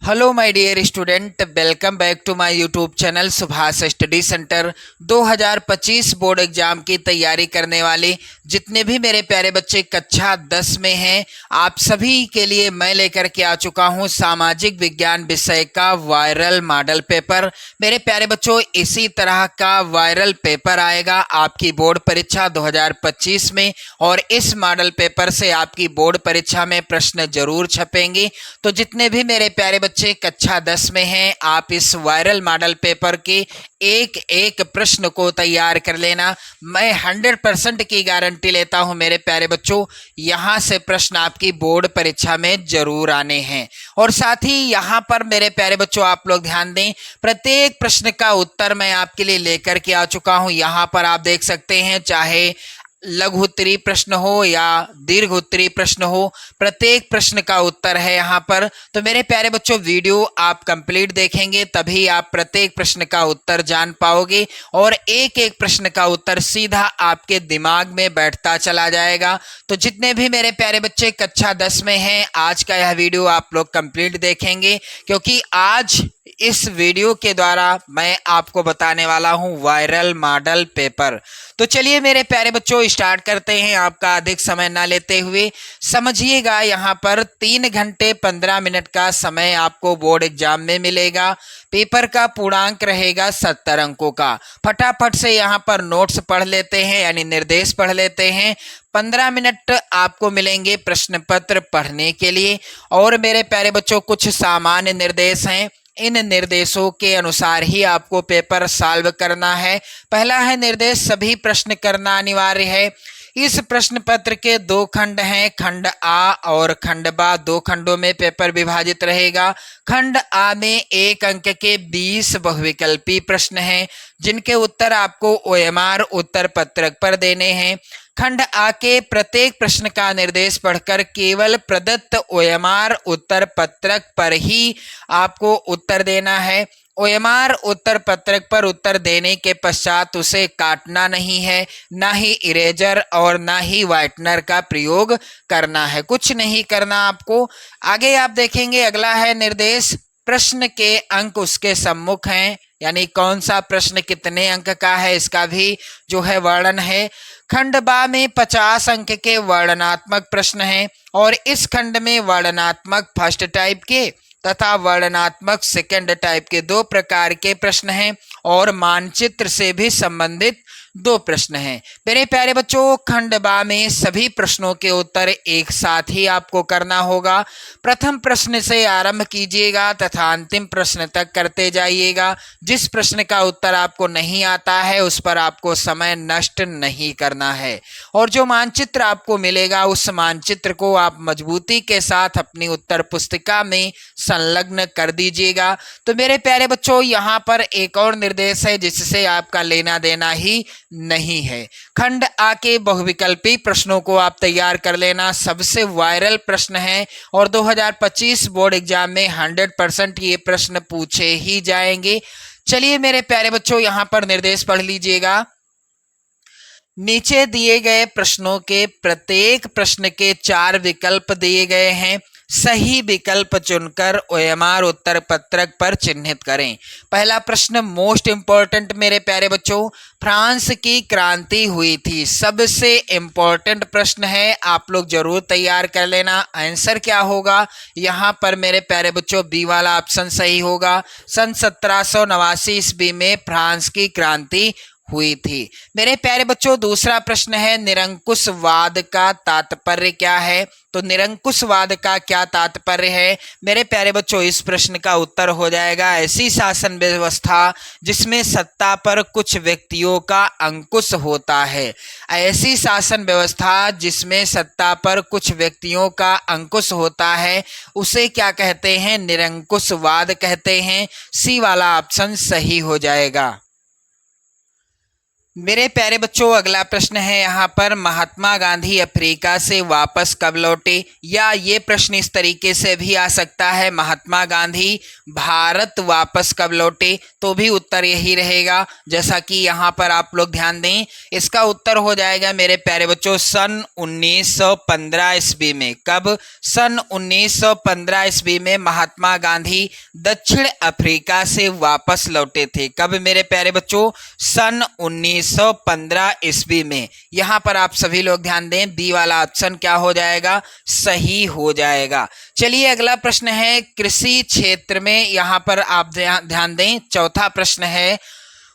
Hello my dear student, welcome back to my YouTube channel Subhash study centre. 2025 board exam की तैयारी करने वाले जितने भी मेरे प्यारे बच्चे कक्षा 10 में हैं, आप सभी के लिए मैं लेकर के आ चुका हूं सामाजिक विज्ञान विषय का वायरल मॉडल पेपर। मेरे प्यारे बच्चों, इसी तरह का वायरल पेपर आएगा आपकी बोर्ड परीक्षा 2025 में और इस मॉडल पेपर से आपकी बोर्ड परीक्षा में प्रश्न जरूर छपेंगे। तो जितने भी मेरे प्यारे बच्चे कक्षा 10 में हैं, आप इस वायरल मॉडल पेपर के एक एक प्रश्न को तैयार कर लेना। मैं 100% की गारंटी लेता हूं मेरे प्यारे बच्चों, यहां से प्रश्न आपकी बोर्ड परीक्षा में जरूर आने हैं। और साथ ही यहां पर मेरे प्यारे बच्चों आप लोग ध्यान दें, प्रत्येक प्रश्न का उत्तर मैं आपके लिए लेकर के आ चुका हूं। यहां पर आप देख सकते हैं, चाहे लघु उत्तरीय प्रश्न हो या दीर्घ उत्तरीय प्रश्न हो, प्रत्येक प्रश्न का उत्तर है यहाँ पर। तो मेरे प्यारे बच्चों, वीडियो आप कंप्लीट देखेंगे तभी आप प्रत्येक प्रश्न का उत्तर जान पाओगे और एक एक प्रश्न का उत्तर सीधा आपके दिमाग में बैठता चला जाएगा। तो जितने भी मेरे प्यारे बच्चे कक्षा 10 में हैं, आज का यह वीडियो आप लोग कंप्लीट देखेंगे, क्योंकि आज इस वीडियो के द्वारा मैं आपको बताने वाला हूं वायरल मॉडल पेपर। तो चलिए मेरे प्यारे बच्चों, स्टार्ट करते हैं। आपका अधिक समय ना लेते हुए समझिएगा, यहाँ पर 3 घंटे 15 मिनट का समय आपको बोर्ड एग्जाम में मिलेगा। पेपर का पूर्णांक रहेगा 70 अंकों का। फटाफट से यहाँ पर नोट्स पढ़ लेते हैं, यानी निर्देश पढ़ लेते हैं। 15 मिनट आपको मिलेंगे प्रश्न पत्र पढ़ने के लिए। और मेरे प्यारे बच्चों, कुछ सामान्य निर्देश हैं, इन निर्देशों के अनुसार ही आपको पेपर सॉल्व करना है। पहला है निर्देश, सभी प्रश्न करना अनिवार्य है। इस प्रश्न पत्र के 2 खंड हैं, खंड आ और खंड बा। 2 खंडों में पेपर विभाजित रहेगा। खंड आ में 1 अंक के 20 बहुविकल्पी प्रश्न हैं, जिनके उत्तर आपको OMR उत्तर पत्रक पर देने हैं। खंड आ के प्रत्येक प्रश्न का निर्देश पढ़कर केवल प्रदत्त OMR उत्तर पत्रक पर ही आपको उत्तर देना है। OMR उत्तर पत्रक पर उत्तर देने के पश्चात उसे काटना नहीं है, ना ही इरेजर और ना ही व्हाइटनर का प्रयोग करना है, कुछ नहीं करना आपको। आगे आप देखेंगे, अगला है निर्देश, प्रश्न के अंक उसके सम्मुख हैं, यानी कौन सा प्रश्न कितने अंक का है इसका भी जो है वर्णन है। खंड बा में 50 अंक के वर्णनात्मक प्रश्न हैं और इस खंड में वर्णनात्मक फर्स्ट टाइप के तथा वर्णनात्मक सेकंड टाइप के 2 प्रकार के प्रश्न हैं और मानचित्र से भी संबंधित 2 प्रश्न हैं। मेरे प्यारे बच्चों, खंड बा में सभी प्रश्नों के उत्तर एक साथ ही आपको करना होगा। प्रथम प्रश्न से आरंभ कीजिएगा तथा अंतिम प्रश्न तक करते जाइएगा। जिस प्रश्न का उत्तर आपको नहीं आता है उस पर आपको समय नष्ट नहीं करना है। और जो मानचित्र आपको मिलेगा उस मानचित्र को आप मजबूती के साथ अपनी उत्तर पुस्तिका में संलग्न कर दीजिएगा। तो मेरे प्यारे बच्चों, यहाँ पर एक और निर्देश है जिससे आपका लेना देना ही नहीं है। खंड आ के बहुविकल्पी प्रश्नों को आप तैयार कर लेना, सबसे वायरल प्रश्न है और 2025 बोर्ड एग्जाम में 100% ये प्रश्न पूछे ही जाएंगे। चलिए मेरे प्यारे बच्चों, यहां पर निर्देश पढ़ लीजिएगा। नीचे दिए गए प्रश्नों के प्रत्येक प्रश्न के 4 विकल्प दिए गए हैं, सही विकल्प चुनकर OMR उत्तर पत्रक पर चिन्हित करें। पहला प्रश्न मोस्ट इंपॉर्टेंट मेरे प्यारे बच्चों, फ्रांस की क्रांति हुई थी, सबसे इंपॉर्टेंट प्रश्न है, आप लोग जरूर तैयार कर लेना। आंसर क्या होगा यहाँ पर मेरे प्यारे बच्चों? बी वाला ऑप्शन सही होगा। सन 1789 ईस्वी में फ्रांस की क्रांति हुई थी। मेरे प्यारे बच्चों, दूसरा प्रश्न है, निरंकुशवाद का तात्पर्य क्या है? तो निरंकुशवाद का क्या तात्पर्य है मेरे प्यारे बच्चों? इस प्रश्न का उत्तर हो जाएगा ऐसी शासन व्यवस्था जिसमें सत्ता पर कुछ व्यक्तियों का अंकुश होता है। ऐसी शासन व्यवस्था जिसमें सत्ता पर कुछ व्यक्तियों का अंकुश होता है, उसे क्या कहते हैं? निरंकुशवाद कहते हैं। सी वाला ऑप्शन सही हो जाएगा। मेरे प्यारे बच्चों, अगला प्रश्न है यहाँ पर, महात्मा गांधी अफ्रीका से वापस कब लौटे? या ये प्रश्न इस तरीके से भी आ सकता है, महात्मा गांधी भारत वापस कब लौटे? तो भी उत्तर यही रहेगा। जैसा कि यहाँ पर आप लोग ध्यान दें, इसका उत्तर हो जाएगा मेरे प्यारे बच्चों सन 1915 ईस्वी में। कब? सन 1915 ईस्वी में महात्मा गांधी दक्षिण अफ्रीका से वापस लौटे थे। कब मेरे प्यारे बच्चों? सन 1915 ईस्वी में। यहाँ पर आप सभी लोग ध्यान दें, बी वाला ऑप्शन क्या हो जाएगा? सही हो जाएगा। चलिए अगला प्रश्न है कृषि क्षेत्र में, यहाँ पर आप ध्यान दें, चौथा प्रश्न है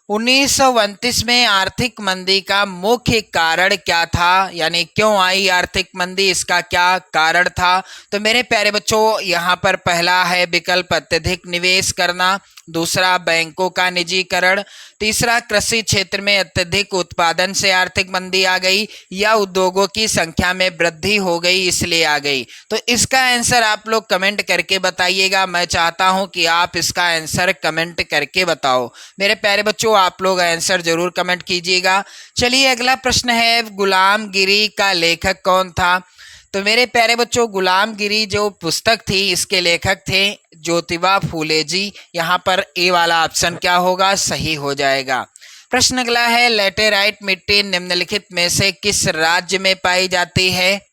1929 में आर्थिक मंदी का मुख्य कारण क्या था? यानी क्यों आई आर्थिक मंदी, इसका क्या कारण था? तो मेरे प्यारे बच्चों, यहाँ पर पहला है विकल्प अत्यधिक निवेश करना, दूसरा बैंकों का निजीकरण, तीसरा कृषि क्षेत्र में अत्यधिक उत्पादन से आर्थिक मंदी आ गई, या उद्योगों की संख्या में वृद्धि हो गई इसलिए आ गई। तो इसका आंसर आप लोग कमेंट करके बताइएगा। मैं चाहता हूं कि आप इसका आंसर कमेंट करके बताओ। मेरे प्यारे बच्चों, आप लोग आंसर जरूर कमेंट कीजिएगा। चलिए अगला प्रश्न है, गुलामगिरी का लेखक कौन था? तो मेरे प्यारे बच्चों, गुलामगिरी जो पुस्तक थी, इसके लेखक थे ज्योतिबा फूले जी। यहाँ पर ए वाला ऑप्शन क्या होगा? सही हो जाएगा। प्रश्न अगला है, लैटेराइट मिट्टी निम्नलिखित में से किस राज्य में पाई जाती है?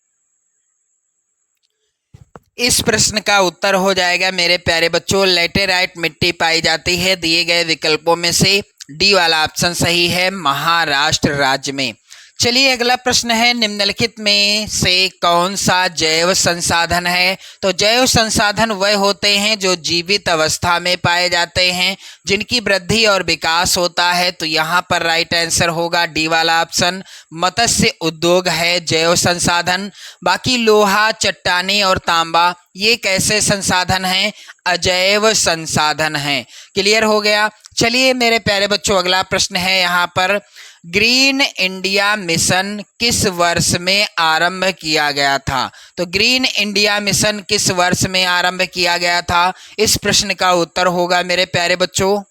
इस प्रश्न का उत्तर हो जाएगा मेरे प्यारे बच्चों, लैटेराइट मिट्टी पाई जाती है दिए गए विकल्पों में से डी वाला ऑप्शन सही है, महाराष्ट्र राज्य में। चलिए अगला प्रश्न है, निम्नलिखित में से कौन सा जैव संसाधन है? तो जैव संसाधन वह होते हैं जो जीवित अवस्था में पाए जाते हैं, जिनकी वृद्धि और विकास होता है। तो यहाँ पर राइट आंसर होगा डी वाला ऑप्शन, मत्स्य उद्योग है जैव संसाधन। बाकी लोहा, चट्टानी और तांबा ये कैसे संसाधन हैं? अजैव संसाधन हैं। क्लियर हो गया। चलिए मेरे प्यारे बच्चों, अगला प्रश्न है यहाँ पर, ग्रीन इंडिया मिशन किस वर्ष में आरंभ किया गया था? तो ग्रीन इंडिया मिशन किस वर्ष में आरंभ किया गया था? इस प्रश्न का उत्तर होगा मेरे प्यारे बच्चों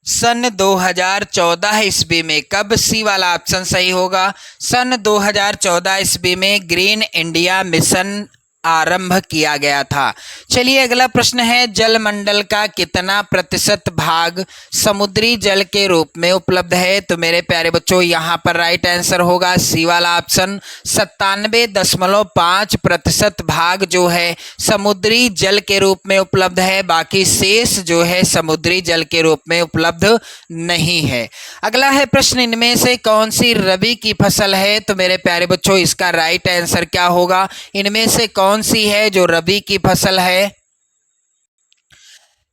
सन 2014 ईस्वी में। कब? सी वाला ऑप्शन सही होगा, सन 2014 ईस्वी में ग्रीन इंडिया मिशन आरंभ किया गया था। चलिए अगला प्रश्न है, जलमंडल का कितना प्रतिशत भाग समुद्री जल के रूप में उपलब्ध है? तो मेरे प्यारे बच्चों, यहाँ पर राइट आंसर होगा सी वाला ऑप्शन, 97.5% भाग जो है समुद्री जल के रूप में उपलब्ध है। बाकी शेष जो है समुद्री जल के रूप में उपलब्ध नहीं है। अगला है प्रश्न, इनमें से कौन सी रबी की फसल है? तो मेरे प्यारे बच्चों, इसका राइट आंसर क्या होगा? इनमें से कौन सी है जो रबी की फसल है?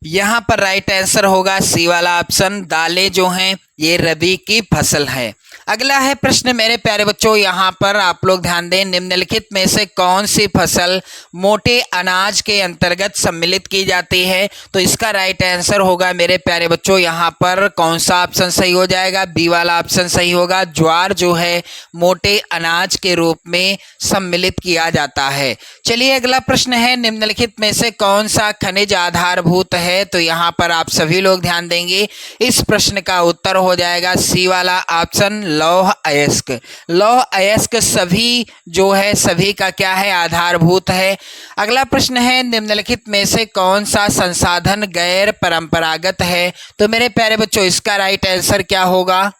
यहां पर राइट आंसर होगा सी वाला ऑप्शन, दालें जो हैं ये रबी की फसल है। अगला है प्रश्न मेरे प्यारे बच्चों, यहाँ पर आप लोग ध्यान दें, निम्नलिखित में से कौन सी फसल मोटे अनाज के अंतर्गत सम्मिलित की जाती है? तो इसका राइट आंसर होगा मेरे प्यारे बच्चों, यहाँ पर कौन सा ऑप्शन सही हो जाएगा? बी वाला ऑप्शन सही होगा, ज्वार जो है मोटे अनाज के रूप में सम्मिलित किया जाता है। चलिए अगला प्रश्न है, निम्नलिखित में से कौन सा खनिज आधारभूत है? तो यहाँ पर आप सभी लोग ध्यान देंगे, इस प्रश्न का उत्तर हो जाएगा सी वाला ऑप्शन, लौह अयस्क। लौह अयस्क सभी जो है सभी का क्या है? आधारभूत है। अगला प्रश्न है, निम्नलिखित में से कौन सा संसाधन गैर परंपरागत है? तो मेरे प्यारे बच्चों, इसका राइट आंसर क्या होगा?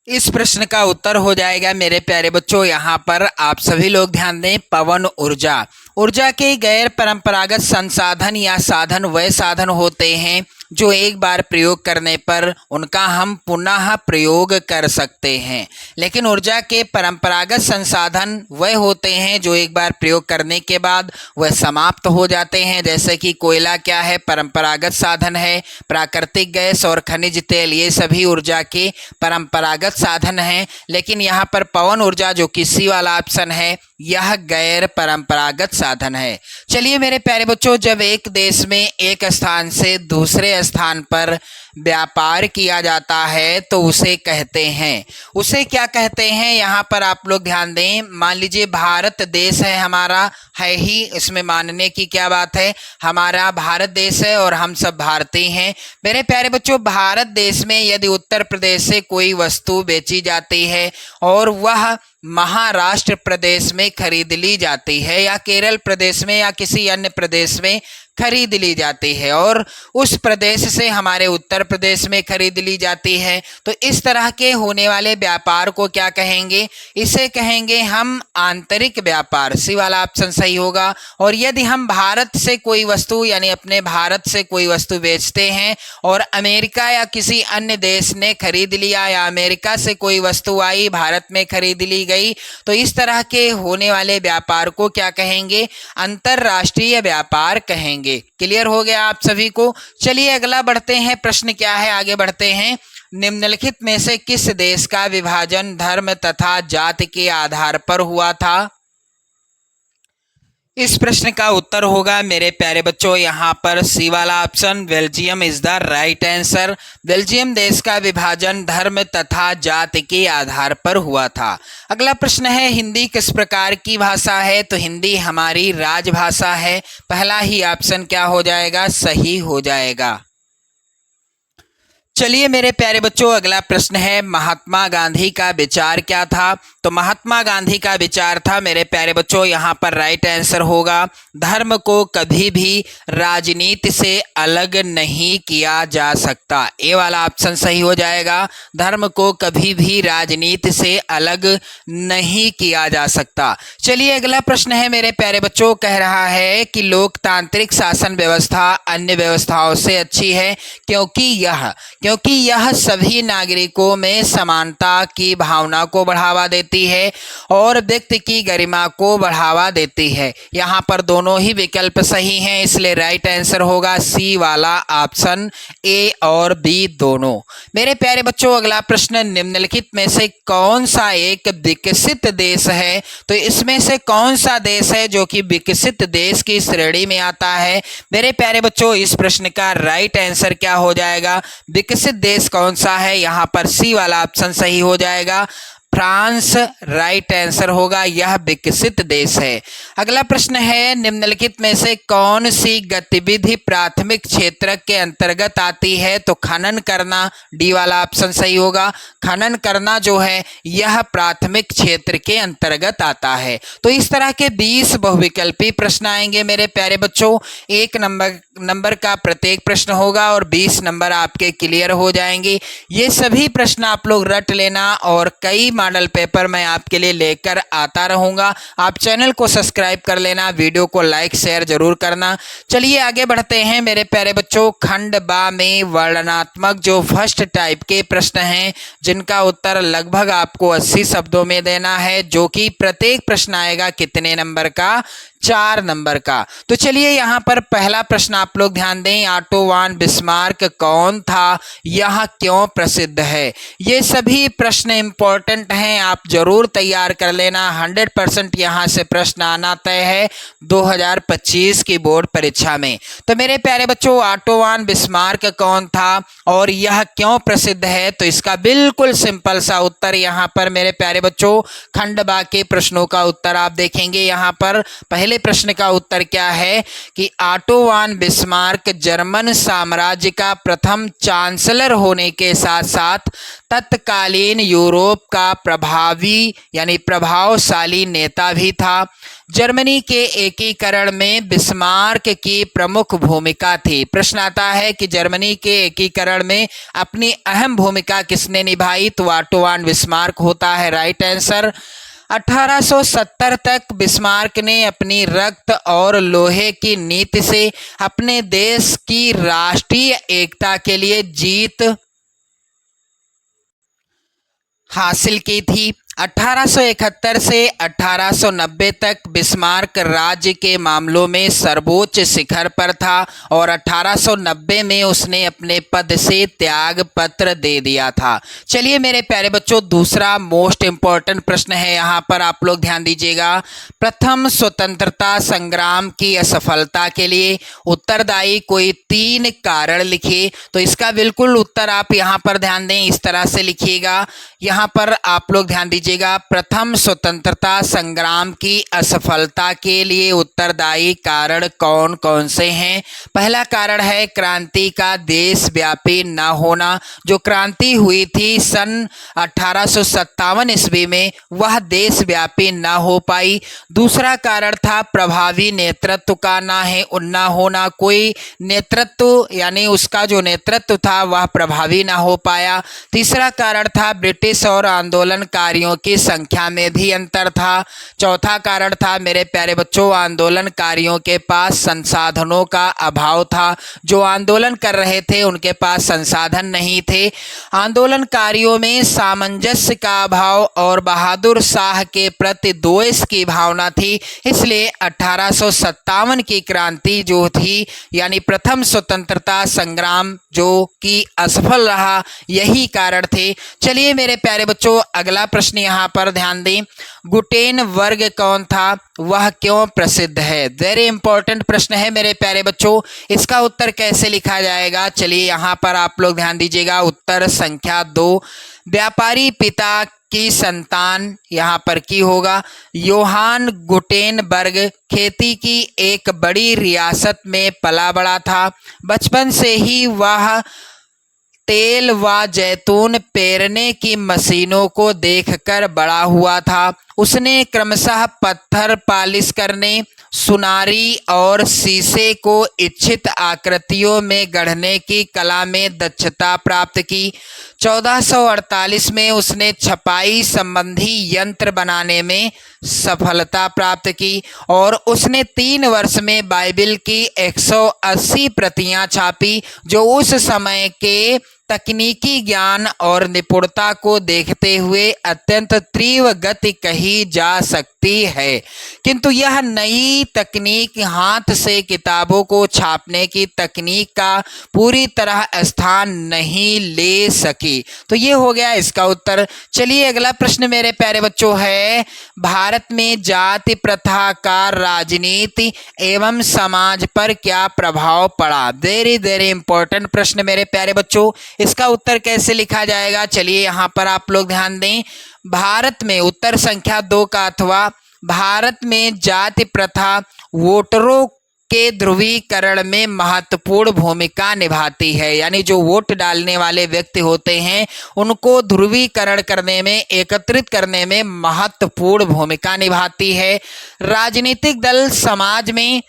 इस प्रश्न का उत्तर हो जाएगा मेरे प्यारे बच्चों, यहाँ पर आप सभी लोग ध्यान दें, पवन ऊर्जा। ऊर्जा के गैर परंपरागत संसाधन या साधन वह साधन होते हैं जो एक बार प्रयोग करने पर उनका हम पुनः प्रयोग कर सकते हैं, लेकिन ऊर्जा के परंपरागत संसाधन वह होते हैं जो एक बार प्रयोग करने के बाद वह समाप्त हो जाते हैं। जैसे कि कोयला क्या है? परंपरागत साधन है। प्राकृतिक गैस और खनिज तेल ये सभी ऊर्जा के परंपरागत साधन हैं, लेकिन यहाँ पर पवन ऊर्जा जो कि सी वाला ऑप्शन है, यह गैर परंपरागत साधन है। चलिए मेरे प्यारे बच्चों, जब एक देश में एक स्थान से दूसरे के स्थान पर व्यापार किया जाता है तो उसे कहते हैं, उसे क्या कहते हैं? यहाँ पर आप लोग ध्यान दें। मान लीजिए भारत देश है हमारा, है ही, इसमें मानने की क्या बात है, हमारा भारत देश है और हम सब भारतीय हैं। मेरे प्यारे बच्चों, भारत देश में यदि उत्तर प्रदेश से कोई वस्तु बेची जाती है और वह महाराष्ट्र प्रदेश में खरीद ली जाती है या केरल प्रदेश में या किसी अन्य प्रदेश में खरीद ली जाती है और उस प्रदेश से हमारे उत्तर प्रदेश में खरीद ली जाती है, तो इस तरह के होने वाले व्यापार को क्या कहेंगे? इसे कहेंगे हम आंतरिक व्यापार। सी वाला ऑप्शन सही होगा। और यदि हम भारत से कोई वस्तु यानी अपने भारत से कोई वस्तु बेचते हैं और अमेरिका या किसी अन्य देश ने खरीद लिया या अमेरिका से कोई वस्तु आई भारत में खरीद ली गई, तो इस तरह के होने वाले व्यापार को क्या कहेंगे? अंतरराष्ट्रीय व्यापार कहेंगे। क्लियर हो गया आप सभी को? चलिए अगला बढ़ते हैं। प्रश्न क्या है, आगे बढ़ते हैं। निम्नलिखित में से किस देश का विभाजन धर्म तथा जाति के आधार पर हुआ था? इस प्रश्न का उत्तर होगा मेरे प्यारे बच्चों यहाँ पर सी वाला option, Belgium is the right answer. Belgium देश का विभाजन धर्म तथा जाति के आधार पर हुआ था। अगला प्रश्न है, हिंदी किस प्रकार की भाषा है? तो हिंदी हमारी राजभाषा है। पहला ही ऑप्शन क्या हो जाएगा? सही हो जाएगा। चलिए मेरे प्यारे बच्चों, अगला प्रश्न है, महात्मा गांधी का विचार क्या था? तो महात्मा गांधी का विचार था मेरे प्यारे बच्चों, यहाँ पर राइट आंसर होगा, धर्म को कभी भी राजनीति से अलग नहीं किया जा सकता। ये वाला ऑप्शन सही हो जाएगा, धर्म को कभी भी राजनीति से अलग नहीं किया जा सकता। चलिए अगला प्रश्न है मेरे प्यारे बच्चों, कह रहा है कि लोकतांत्रिक शासन व्यवस्था अन्य व्यवस्थाओं से अच्छी है क्योंकि यह सभी नागरिकों में समानता की भावना को बढ़ावा देती है और व्यक्ति की गरिमा को बढ़ावा देती है। यहाँ पर दोनों ही विकल्प सही हैं, इसलिए राइट आंसर होगा सी वाला ऑप्शन, ए और बी दोनों। मेरे प्यारे बच्चों अगला प्रश्न, निम्नलिखित में से कौन सा एक विकसित देश है? तो इसमें से कौन सा देश है जो कि विकसित देश की श्रेणी में आता है? मेरे प्यारे बच्चों इस प्रश्न का राइट आंसर क्या हो जाएगा? विकसित देश कौन सा है? यहाँ पर सी वाला ऑप्शन सही हो जाएगा, फ्रांस राइट आंसर होगा, यह विकसित देश है। अगला प्रश्न है, निम्नलिखित में से कौन सी गतिविधि प्राथमिक क्षेत्र के अंतर्गत आती है? तो खनन करना, डी वाला ऑप्शन सही होगा, खनन करना जो है यह प्राथमिक क्षेत्र के अंतर्गत आता है। तो इस तरह के 20 बहुविकल्पी प्रश्न आएंगे मेरे प्यारे बच्चों, 1 नंबर का प्रत्येक प्रश्न होगा और 20 नंबर आपके क्लियर हो जाएंगे। ये सभी प्रश्न आप लोग रट लेना और कई मॉडल पेपर मैं आपके लिए लेकर आता रहूंगा। आप चैनल को सब्सक्राइब कर लेना, वीडियो को लाइक शेयर जरूर करना। चलिए आगे बढ़ते हैं मेरे प्यारे बच्चों, खंड बा में वर्णनात्मक जो फर्स्ट टाइप के प्रश्न हैं जिनका उत्तर लगभग आपको 80 शब्दों में देना है, जो कि प्रत्येक प्रश्न आएगा कितने नंबर का? 4 नंबर का। तो चलिए यहाँ पर पहला प्रश्न आप लोग ध्यान दें, ऑटो वन बिस्मार्क कौन था? यह क्यों प्रसिद्ध है? ये सभी प्रश्न इंपॉर्टेंट हैं, आप जरूर तैयार कर लेना। 100% यहाँ से प्रश्न आना तय है 2025 की बोर्ड परीक्षा में। तो मेरे प्यारे बच्चों ऑटो वन बिस्मार्क कौन था और यह क्यों प्रसिद्ध है? तो इसका बिल्कुल सिंपल सा उत्तर यहाँ पर मेरे प्यारे बच्चों खंड बा के प्रश्नों का उत्तर आप देखेंगे। यहाँ पर पहले प्रश्न का उत्तर क्या है कि ऑटो वन बिस्मार्क जर्मन साम्राज्य का प्रथम चांसलर होने के साथ साथ तत्कालीन यूरोप का प्रभावी यानी प्रभावशाली नेता भी था। जर्मनी के एकीकरण में बिस्मार्क की प्रमुख भूमिका थी। प्रश्न आता है कि जर्मनी के एकीकरण में अपनी अहम भूमिका किसने निभाई? तो ऑटो वन बिस्मार्क होता है राइट आंसर। 1870 तक बिस्मार्क ने अपनी रक्त और लोहे की नीति से अपने देश की राष्ट्रीय एकता के लिए जीत हासिल की थी। 1871 से 1890 तक बिस्मार्क राज्य के मामलों में सर्वोच्च शिखर पर था और 1890 में उसने अपने पद से त्याग पत्र दे दिया था। चलिए मेरे प्यारे बच्चों, दूसरा मोस्ट इम्पोर्टेंट प्रश्न है, यहाँ पर आप लोग ध्यान दीजिएगा। प्रथम स्वतंत्रता संग्राम की असफलता के लिए उत्तरदायी कोई 3 कारण लिखिए। तो इसका बिल्कुल उत्तर आप यहाँ पर ध्यान दें, इस तरह से लिखिएगा। यहाँ पर आप लोग ध्यान दीजिएगा, प्रथम स्वतंत्रता संग्राम की असफलता के लिए उत्तरदायी कारण कौन कौन से हैं। पहला कारण है क्रांति का देशव्यापी न होना। जो क्रांति हुई थी सन 1857 ईस्वी में, वह देशव्यापी न हो पाई। दूसरा कारण था प्रभावी नेतृत्व का न होना। कोई नेतृत्व यानी उसका जो नेतृत्व था वह प्रभावी न हो पाया। तीसरा कारण था ब्रिटिश और आंदोलनकारियों की संख्या में भी अंतर था। चौथा कारण था मेरे प्यारे बच्चों, आंदोलनकारियों के पास संसाधनों का अभाव था। जो आंदोलन कर रहे थे उनके पास संसाधन नहीं थे। आंदोलनकारियों में सामंजस्य का अभाव और बहादुर शाह के प्रति द्वेष की भावना थी। इसलिए 1857 की क्रांति जो थी यानी प्रथम स्वतंत्रता संग्राम जो कि असफल रहा, यही कारण थे। चलिए मेरे प्यारे बच्चों, अगला प्रश्न यहाँ पर ध्यान दें। गुटेनबर्ग कौन था, वह क्यों प्रसिद्ध है? वेरी इंपॉर्टेंट प्रश्न है मेरे प्यारे बच्चों। इसका उत्तर कैसे लिखा जाएगा? चलिए यहाँ पर आप लोग ध्यान दीजिएगा। उत्तर संख्या 2, व्यापारी पिता की संतान यहाँ पर की होगा। योहान गुटेनबर्ग खेती की एक बड़ी रियासत में पला बड़ा था। बचपन से ही वह तेल व जैतून पेरने की मशीनों को देखकर बड़ा हुआ था। उसने क्रमशः पत्थर पालिश करने, सुनारी और शीशे को इच्छित आकृतियों में गढ़ने की कला में दक्षता प्राप्त की। 1448 में उसने छपाई संबंधी यंत्र बनाने में सफलता प्राप्त की और उसने 3 वर्ष में बाइबिल की 180 प्रतियां छापी, जो उस समय के तकनीकी ज्ञान और निपुणता को देखते हुए अत्यंत तीव्र गति कही जा सकती है। किंतु यह नई तकनीक हाथ से किताबों को छापने की तकनीक का पूरी तरह स्थान नहीं ले सकी। तो ये हो गया इसका उत्तर। चलिए अगला प्रश्न मेरे प्यारे बच्चों है, भारत में जाति प्रथा का राजनीति एवं समाज पर क्या प्रभाव पड़ा? वेरी वेरी इंपॉर्टेंट प्रश्न मेरे प्यारे बच्चों। इसका उत्तर कैसे लिखा जाएगा? चलिए यहाँ पर आप लोग ध्यान दें। भारत में उत्तर संख्या 2 का अथवा भारत में जाति प्रथा वोटरों के ध्रुवीकरण में महत्वपूर्ण भूमिका निभाती है। यानी जो वोट डालने वाले व्यक्ति होते हैं उनको ध्रुवीकरण करने में, एकत्रित करने में महत्वपूर्ण भूमिका निभाती है। राजनीतिक दल समाज में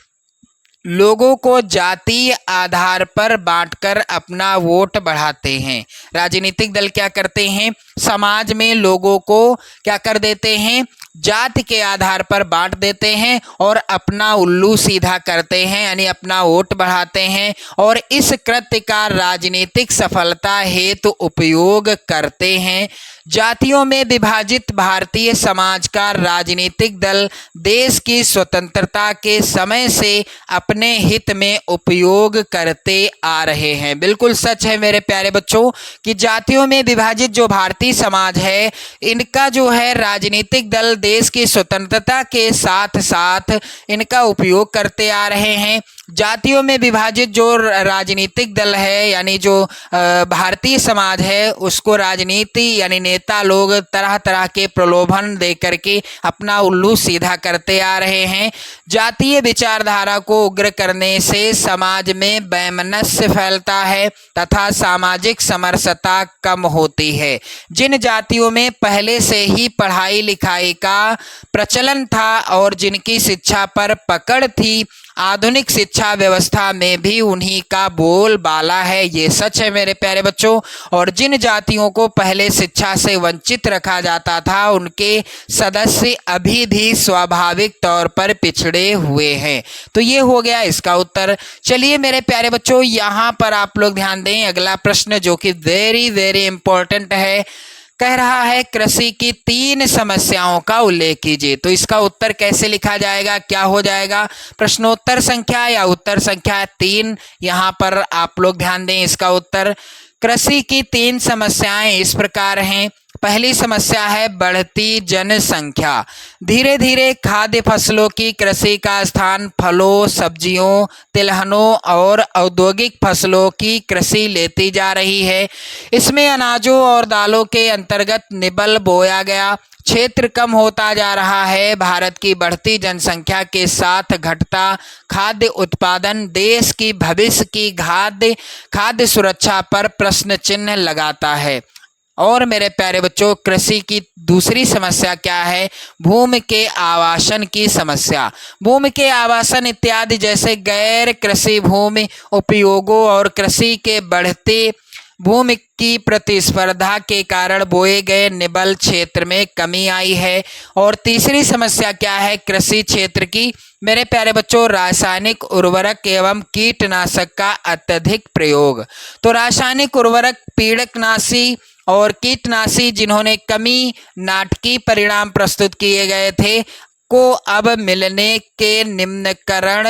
लोगों को जातीय आधार पर बांटकर अपना वोट बढ़ाते हैं। राजनीतिक दल क्या करते हैं? समाज में लोगों को क्या कर देते हैं? जाति के आधार पर बांट देते हैं और अपना उल्लू सीधा करते हैं, यानी अपना वोट बढ़ाते हैं और इस कृत्य का राजनीतिक सफलता हेतु उपयोग करते हैं। जातियों में विभाजित भारतीय समाज का राजनीतिक दल देश की स्वतंत्रता के समय से अपने हित में उपयोग करते आ रहे हैं। बिल्कुल सच है मेरे प्यारे बच्चों कि जातियों में विभाजित जो भारतीय समाज है, इनका जो है राजनीतिक दल देश की स्वतंत्रता के साथ साथ इनका उपयोग करते आ रहे हैं। जातियों में विभाजित जो राजनीतिक दल है यानी जो भारतीय समाज है, उसको राजनीति यानी नेता लोग तरह तरह के प्रलोभन दे करके अपना उल्लू सीधा करते आ रहे हैं। जातीय विचारधारा को उग्र करने से समाज में वैमनस्य फैलता है तथा सामाजिक समरसता कम होती है। जिन जातियों में पहले से ही पढ़ाई लिखाई का प्रचलन था और जिनकी शिक्षा पर पकड़ थी, आधुनिक शिक्षा व्यवस्था में भी उन्हीं का बोलबाला है। ये सच है मेरे प्यारे बच्चों। और जिन जातियों को पहले शिक्षा से वंचित रखा जाता था, उनके सदस्य अभी भी स्वाभाविक तौर पर पिछड़े हुए हैं। तो ये हो गया इसका उत्तर। चलिए मेरे प्यारे बच्चों, यहाँ पर आप लोग ध्यान दें। अगला प्रश्न जो कि वेरी वेरी इंपॉर्टेंट है, कह रहा है कृषि की 3 समस्याओं का उल्लेख कीजिए। तो इसका उत्तर कैसे लिखा जाएगा, क्या हो जाएगा? प्रश्नोत्तर संख्या या उत्तर संख्या 3 यहाँ पर आप लोग ध्यान दें। इसका उत्तर कृषि की 3 समस्याएं इस प्रकार हैं। पहली समस्या है बढ़ती जनसंख्या। धीरे धीरे खाद्य फसलों की कृषि का स्थान फलों, सब्जियों, तिलहनों और औद्योगिक फसलों की कृषि लेती जा रही है। इसमें अनाजों और दालों के अंतर्गत निबल बोया गया क्षेत्र कम होता जा रहा है। भारत की बढ़ती जनसंख्या के साथ घटता खाद्य उत्पादन देश की भविष्य की खाद्य सुरक्षा पर प्रश्न चिन्ह लगाता है। और मेरे प्यारे बच्चों, कृषि की दूसरी समस्या क्या है? भूमि के आवासन की समस्या। भूमि के आवासन इत्यादि जैसे गैर कृषि भूमि उपयोगों और कृषि के बढ़ते भूमि की प्रतिस्पर्धा के कारण बोए गए निबल क्षेत्र में कमी आई है। और तीसरी समस्या क्या है कृषि क्षेत्र की? मेरे प्यारे बच्चों, रासायनिक उर्वरक एवं कीटनाशक का अत्यधिक प्रयोग। तो रासायनिक उर्वरक, पीड़कनाशी और कीटनाशी जिन्होंने कमी नाटकीय परिणाम प्रस्तुत किए गए थे को अब मिलने के निम्नीकरण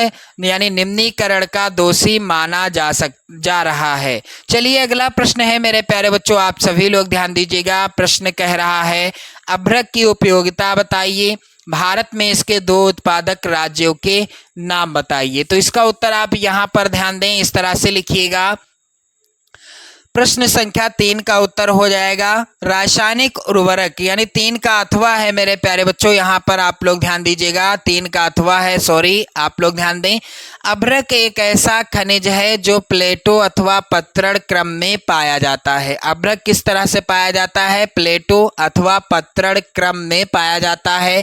का दोषी माना जा रहा है। चलिए अगला प्रश्न है मेरे प्यारे बच्चों, आप सभी लोग ध्यान दीजिएगा। प्रश्न कह रहा है अभ्रक की उपयोगिता बताइए। भारत में इसके 2 उत्पादक राज्यों के नाम बताइए। तो इसका उत्तर आप यहाँ पर ध्यान दें, इस तरह से लिखिएगा। प्रश्न संख्या 3 का उत्तर हो जाएगा रासायनिक उर्वरक, यानी 3 का अथवा है मेरे प्यारे बच्चों। यहाँ पर आप लोग ध्यान दीजिएगा, 3 का अथवा है, सॉरी आप लोग ध्यान दें। अभ्रक एक ऐसा खनिज है जो प्लेटो अथवा पत्रण क्रम में पाया जाता है। अभ्रक किस तरह से पाया जाता है? प्लेटो अथवा पत्रण क्रम में पाया जाता है।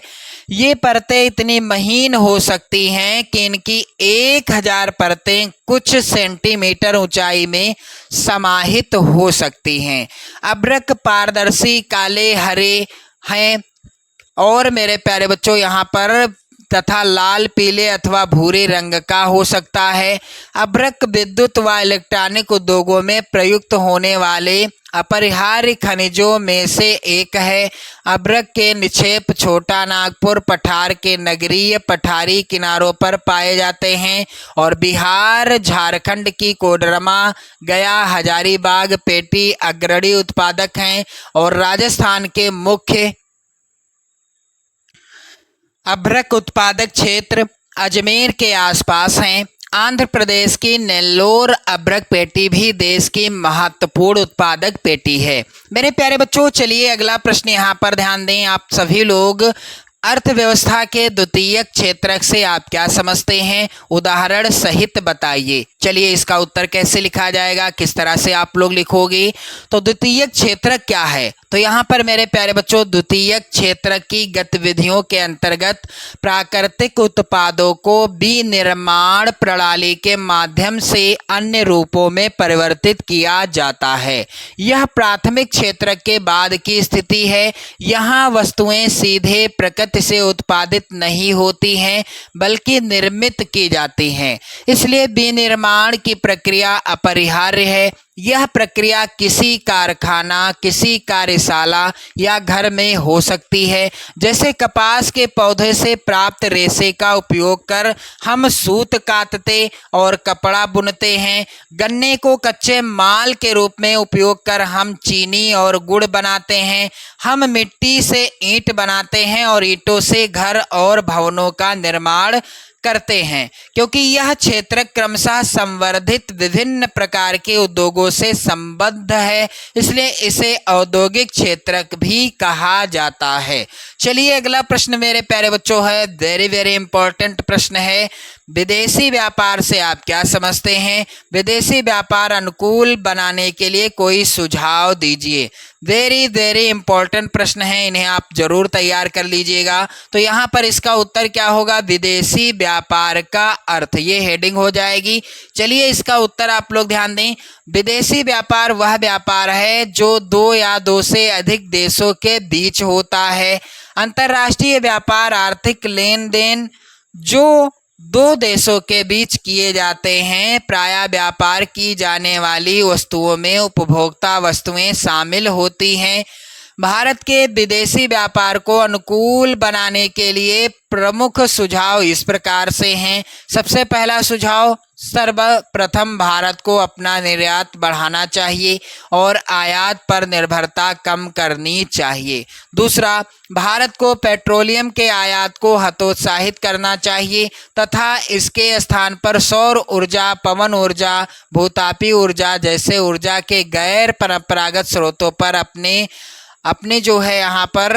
ये परतें इतनी महीन हो सकती हैं कि इनकी 1000 परतें कुछ सेंटीमीटर ऊंचाई में समाहित हो सकती हैं। अभ्रक पारदर्शी काले हरे हैं और मेरे प्यारे बच्चों यहाँ पर तथा लाल, पीले अथवा भूरे रंग का हो सकता है। अभ्रक विद्युत व इलेक्ट्रॉनिक उद्योगों में प्रयुक्त होने वाले अपरिहार्य खनिजों में से एक है। अभ्रक के निक्षेप छोटा नागपुर पठार के नगरीय पठारी किनारों पर पाए जाते हैं और बिहार, झारखंड की कोडरमा, गया, हजारीबाग, पेटी अग्रणी उत्पादक हैं और राजस्थान के मुख्य अभ्रक उत्पादक क्षेत्र अजमेर के आसपास हैं। आंध्र प्रदेश की नेल्लोर अभ्रक पेटी भी देश की महत्वपूर्ण उत्पादक पेटी है। मेरे प्यारे बच्चों, चलिए अगला प्रश्न यहाँ पर ध्यान दें। आप सभी लोग अर्थव्यवस्था के द्वितीयक क्षेत्रक से आप क्या समझते हैं? उदाहरण सहित बताइए। चलिए इसका उत्तर कैसे लिखा जाएगा, किस तरह से आप लोग लिखोगे? तो द्वितीयक क्षेत्रक क्या है? तो यहाँ पर मेरे प्यारे बच्चों, द्वितीयक क्षेत्रक की गतिविधियों के अंतर्गत प्राकृतिक उत्पादों को विनिर्माण प्रणाली के माध्यम से अन्य रूपों में परिवर्तित किया जाता है। यह प्राथमिक क्षेत्रक के बाद की स्थिति है। यहाँ वस्तुएं सीधे प्रकृति से उत्पादित नहीं होती हैं बल्कि निर्मित की जाती हैं, इसलिए विनिर्माण की प्रक्रिया अपरिहार्य है। यह प्रक्रिया किसी कारखाना, किसी कार्यशाला या घर में हो सकती है। जैसे कपास के पौधे से प्राप्त रेशे का उपयोग कर हम सूत काटते और कपड़ा बुनते हैं। गन्ने को कच्चे माल के रूप में उपयोग कर हम चीनी और गुड़ बनाते हैं। हम मिट्टी से ईंट बनाते हैं और ईंटों से घर और भवनों का निर्माण करते हैं। क्योंकि यह क्षेत्र क्रमशः संवर्धित विभिन्न प्रकार के उद्योगों से संबद्ध है, इसलिए इसे औद्योगिक क्षेत्र भी कहा जाता है। चलिए अगला प्रश्न मेरे प्यारे बच्चों है, वेरी वेरी इंपॉर्टेंट प्रश्न है। विदेशी व्यापार से आप क्या समझते हैं? विदेशी व्यापार अनुकूल बनाने के लिए कोई सुझाव दीजिए। वेरी वेरी इंपॉर्टेंट प्रश्न है, इन्हें आप जरूर तैयार कर लीजिएगा। तो यहाँ पर इसका उत्तर क्या होगा? विदेशी व्यापार का अर्थ, ये हेडिंग हो जाएगी। चलिए इसका उत्तर आप लोग ध्यान दें। विदेशी व्यापार वह व्यापार है जो 2 या 2 से अधिक देशों के बीच होता है। अंतर्राष्ट्रीय व्यापार आर्थिक लेन देन जो 2 देशों के बीच किए जाते हैं। प्रायः व्यापार की जाने वाली वस्तुओं में उपभोक्ता वस्तुएं शामिल होती हैं। भारत के विदेशी व्यापार को अनुकूल बनाने के लिए प्रमुख सुझाव इस प्रकार से हैं। सबसे पहला सुझाव, सर्वप्रथम भारत को अपना निर्यात बढ़ाना चाहिए और आयात पर निर्भरता कम करनी चाहिए। दूसरा, भारत को पेट्रोलियम के आयात को हतोत्साहित करना चाहिए तथा इसके स्थान पर सौर ऊर्जा, पवन ऊर्जा, भूतापी ऊर्जा जैसे ऊर्जा के गैर परंपरागत स्रोतों पर अपने जो है यहाँ पर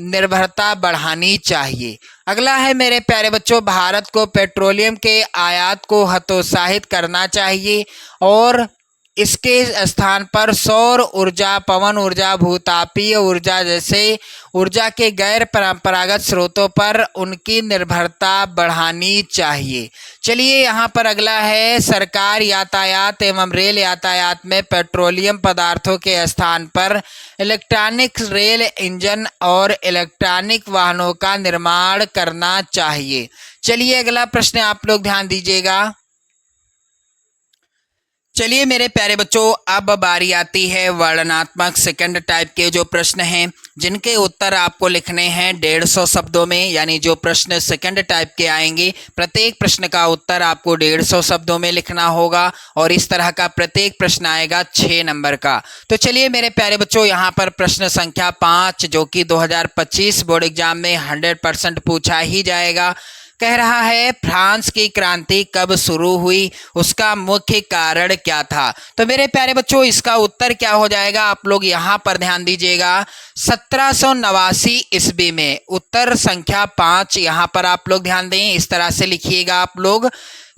निर्भरता बढ़ानी चाहिए। अगला है मेरे प्यारे बच्चों, भारत को पेट्रोलियम के आयात को हतोत्साहित करना चाहिए और इसके स्थान पर सौर ऊर्जा, पवन ऊर्जा, भूतापीय ऊर्जा जैसे ऊर्जा के गैर परंपरागत स्रोतों पर उनकी निर्भरता बढ़ानी चाहिए। चलिए यहाँ पर अगला है, सरकार यातायात एवं रेल यातायात में पेट्रोलियम पदार्थों के स्थान पर इलेक्ट्रॉनिक रेल इंजन और इलेक्ट्रॉनिक वाहनों का निर्माण करना चाहिए। चलिए अगला प्रश्न आप लोग ध्यान दीजिएगा। चलिए मेरे प्यारे बच्चों, अब बारी आती है वर्णनात्मक सेकंड टाइप के जो प्रश्न हैं, जिनके उत्तर आपको लिखने हैं 150 शब्दों में। यानी जो प्रश्न सेकंड टाइप के आएंगे, प्रत्येक प्रश्न का उत्तर आपको 150 शब्दों में लिखना होगा और इस तरह का प्रत्येक प्रश्न आएगा 6 नंबर का। तो चलिए मेरे प्यारे बच्चों, यहाँ पर प्रश्न संख्या 5 जो कि 2025 बोर्ड एग्जाम में 100% पूछा ही जाएगा, कह रहा है फ्रांस की क्रांति कब शुरू हुई, उसका मुख्य कारण क्या था। तो मेरे प्यारे बच्चों, इसका उत्तर क्या हो जाएगा, आप लोग यहाँ पर ध्यान दीजिएगा, 1789 ईस्वी में। उत्तर संख्या 5 यहाँ पर आप लोग ध्यान दें, इस तरह से लिखिएगा आप लोग।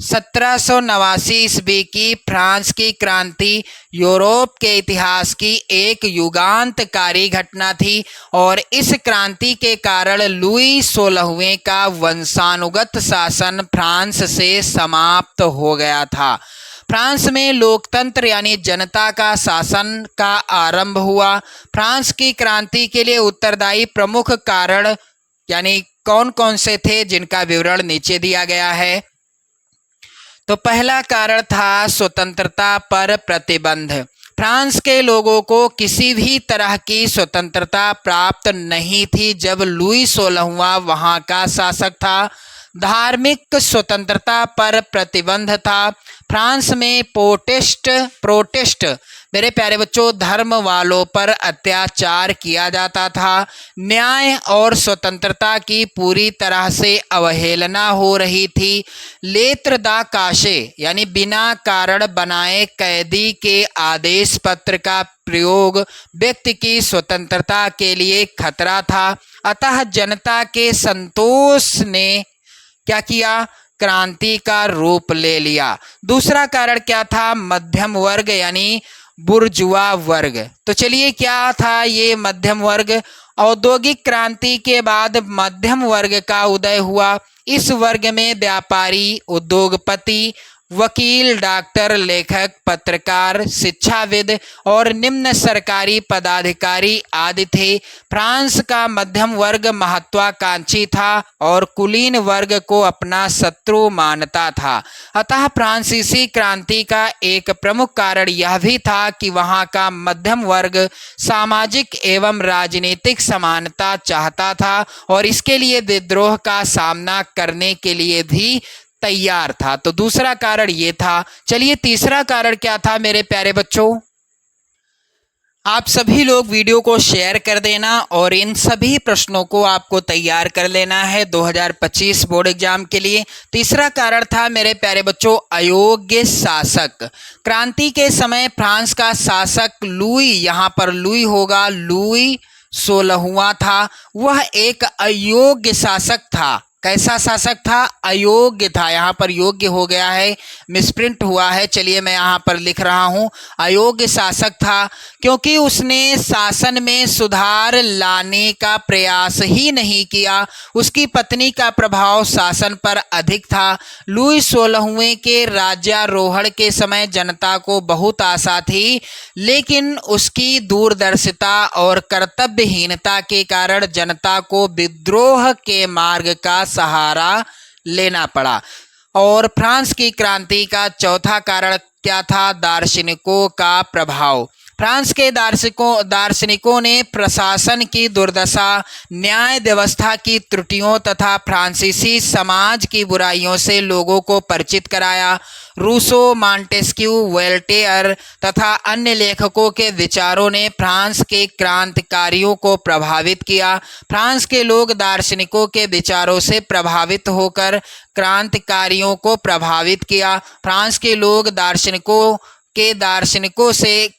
1789 ईस्वी की फ्रांस की क्रांति यूरोप के इतिहास की एक युगांतकारी घटना थी और इस क्रांति के कारण लुई 16वें का वंशानुगत शासन फ्रांस से समाप्त हो गया था। फ्रांस में लोकतंत्र यानी जनता का शासन का आरंभ हुआ। फ्रांस की क्रांति के लिए उत्तरदायी प्रमुख कारण यानी कौन कौन से थे, जिनका विवरण नीचे दिया गया है। तो पहला कारण था स्वतंत्रता पर प्रतिबंध। फ्रांस के लोगों को किसी भी तरह की स्वतंत्रता प्राप्त नहीं थी जब लुई 16वां वहां का शासक था। धार्मिक स्वतंत्रता पर प्रतिबंध था। फ्रांस में प्रोटेस्ट मेरे प्यारे बच्चों, धर्म वालों पर अत्याचार किया जाता था। न्याय और स्वतंत्रता की पूरी तरह से अवहेलना हो रही थी। लेत्र दा काशे यानी बिना कारण बनाए कैदी के आदेश पत्र का प्रयोग व्यक्ति की स्वतंत्रता के लिए खतरा था। अतः जनता के संतोष ने क्या किया, क्रांति का रूप ले लिया। दूसरा कारण क्या था, मध्यम वर्ग यानी बुर्जुआ वर्ग। तो चलिए क्या था ये मध्यम वर्ग। औद्योगिक क्रांति के बाद मध्यम वर्ग का उदय हुआ। इस वर्ग में व्यापारी, उद्योगपति, वकील, डॉक्टर, लेखक, पत्रकार, शिक्षाविद और निम्न सरकारी पदाधिकारी आदि थे। फ्रांस का मध्यम वर्ग महत्वाकांक्षी था और कुलीन वर्ग को अपना शत्रु मानता था। अतः फ्रांसीसी क्रांति का एक प्रमुख कारण यह भी था कि वहां का मध्यम वर्ग सामाजिक एवं राजनीतिक समानता चाहता था और इसके लिए विद्रोह का सामना करने के लिए भी तैयार था। तो दूसरा कारण ये था। चलिए तीसरा कारण क्या था मेरे प्यारे बच्चों। आप सभी लोग वीडियो को शेयर कर देना और इन सभी प्रश्नों को आपको तैयार कर लेना है 2025 बोर्ड एग्जाम के लिए। तीसरा कारण था मेरे प्यारे बच्चों, अयोग्य शासक। क्रांति के समय फ्रांस का शासक लुई, यहाँ पर लुई होगा, लुई 16वां था। वह एक अयोग्य शासक था। कैसा शासक था, अयोग्य था। यहाँ पर योग्य हो गया है, मिसप्रिंट हुआ है। चलिए मैं यहाँ पर लिख रहा हूँ, अयोग्य शासक था क्योंकि उसने शासन में सुधार लाने का प्रयास ही नहीं किया। उसकी पत्नी का प्रभाव शासन पर अधिक था। लुई 16वें के राज्यारोहण के समय जनता को बहुत आशा थी, लेकिन उसकी दूरदर्शिता और कर्तव्यहीनता के कारण जनता को विद्रोह के मार्ग का सहारा लेना पड़ा। और फ्रांस की क्रांति का चौथा कारण क्या था, दार्शनिकों का प्रभाव। फ्रांस के दार्शनिकों ने प्रशासन की दुर्दशा, न्याय व्यवस्था की त्रुटियों तथा फ्रांसीसी समाज की बुराइयों से लोगों को परिचित कराया। रूसो, मॉन्टेस्क्यू, वोल्टेयर तथा अन्य लेखकों के विचारों ने फ्रांस के क्रांतिकारियों को प्रभावित किया। फ्रांस के लोग दार्शनिकों के विचारों से प्रभावित होकर क्रांतिकारियों को प्रभावित किया। फ्रांस के लोग दार्शनिकों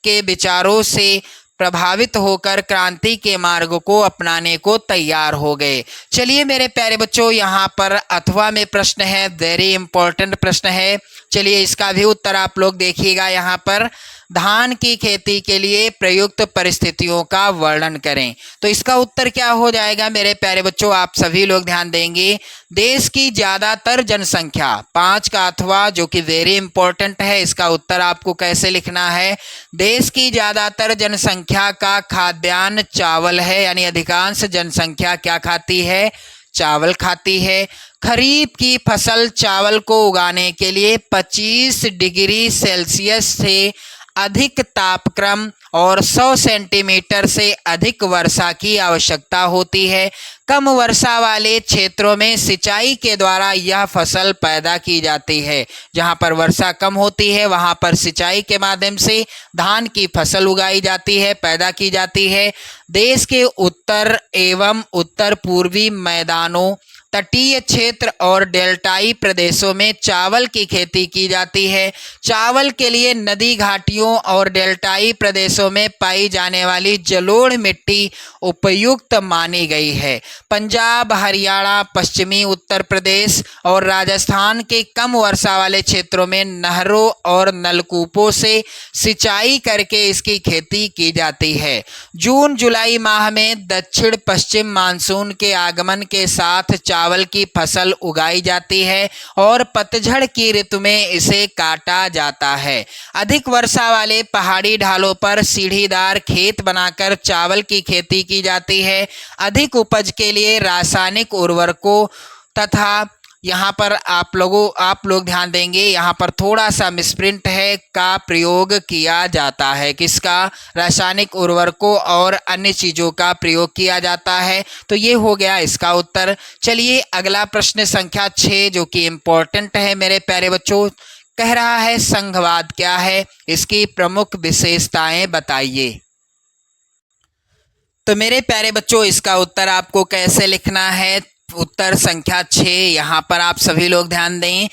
के विचारों से प्रभावित होकर क्रांति के मार्ग को अपनाने को तैयार हो गए। चलिए मेरे प्यारे बच्चों, यहाँ पर अथवा में प्रश्न है, वेरी इंपॉर्टेंट प्रश्न है। चलिए इसका भी उत्तर आप लोग देखिएगा। यहाँ पर धान की खेती के लिए प्रयुक्त परिस्थितियों का वर्णन करें। तो इसका उत्तर क्या हो जाएगा मेरे प्यारे बच्चों, आप सभी लोग ध्यान देंगे। देश की ज्यादातर जनसंख्या, 5 का अथवा जो कि वेरी इंपॉर्टेंट है। इसका उत्तर आपको कैसे लिखना है, देश की ज्यादातर जनसंख्या का खाद्यान्न चावल है, यानी अधिकांश जनसंख्या क्या खाती है, चावल खाती है। खरीफ की फसल चावल को उगाने के लिए 25 डिग्री सेल्सियस से अधिक तापक्रम और 100 सेंटीमीटर से अधिक वर्षा की आवश्यकता होती है। कम वर्षा वाले क्षेत्रों में सिंचाई के द्वारा यह फसल पैदा की जाती है। जहां पर वर्षा कम होती है वहां पर सिंचाई के माध्यम से धान की फसल उगाई जाती है, पैदा की जाती है। देश के उत्तर एवं उत्तर पूर्वी मैदानों, तटीय क्षेत्र और डेल्टाई प्रदेशों में चावल की खेती की जाती है। चावल के लिए नदी घाटियों और डेल्टाई प्रदेशों में पाई जाने वाली जलोढ़ मिट्टी उपयुक्त मानी गई है। पंजाब, हरियाणा, पश्चिमी उत्तर प्रदेश और राजस्थान के कम वर्षा वाले क्षेत्रों में नहरों और नलकूपों से सिंचाई करके इसकी खेती की जाती है। जून जुलाई माह में दक्षिण पश्चिम मानसून के आगमन के साथ चावल की फसल उगाई जाती है और पतझड़ की ऋतु में इसे काटा जाता है। अधिक वर्षा वाले पहाड़ी ढालों पर सीढ़ीदार खेत बनाकर चावल की खेती की जाती है। अधिक उपज के लिए रासायनिक उर्वरकों तथा यहाँ पर आप लोग ध्यान देंगे, यहाँ पर थोड़ा सा मिसप्रिंट है, का प्रयोग किया जाता है। किसका, रासायनिक उर्वरकों और अन्य चीज़ों का प्रयोग किया जाता है। तो ये हो गया इसका उत्तर। चलिए अगला प्रश्न संख्या 6 जो कि इम्पोर्टेंट है मेरे प्यारे बच्चों, कह रहा है संघवाद क्या है, इसकी प्रमुख विशेषताएं बताइए। तो मेरे प्यारे बच्चों इसका उत्तर आपको कैसे लिखना है, उत्तर संख्या 6 यहाँ पर आप सभी लोग ध्यान दें।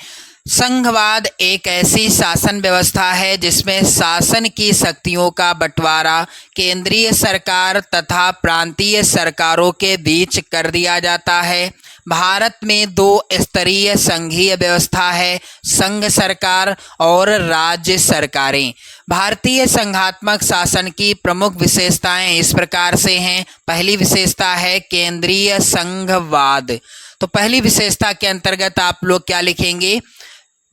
संघवाद एक ऐसी शासन व्यवस्था है जिसमें शासन की शक्तियों का बंटवारा केंद्रीय सरकार तथा प्रांतीय सरकारों के बीच कर दिया जाता है। भारत में 2 स्तरीय संघीय व्यवस्था है, संघ सरकार और राज्य सरकारें। भारतीय संघात्मक शासन की प्रमुख विशेषताएं इस प्रकार से हैं। पहली विशेषता है केंद्रीय संघवाद। तो पहली विशेषता के अंतर्गत आप लोग क्या लिखेंगे,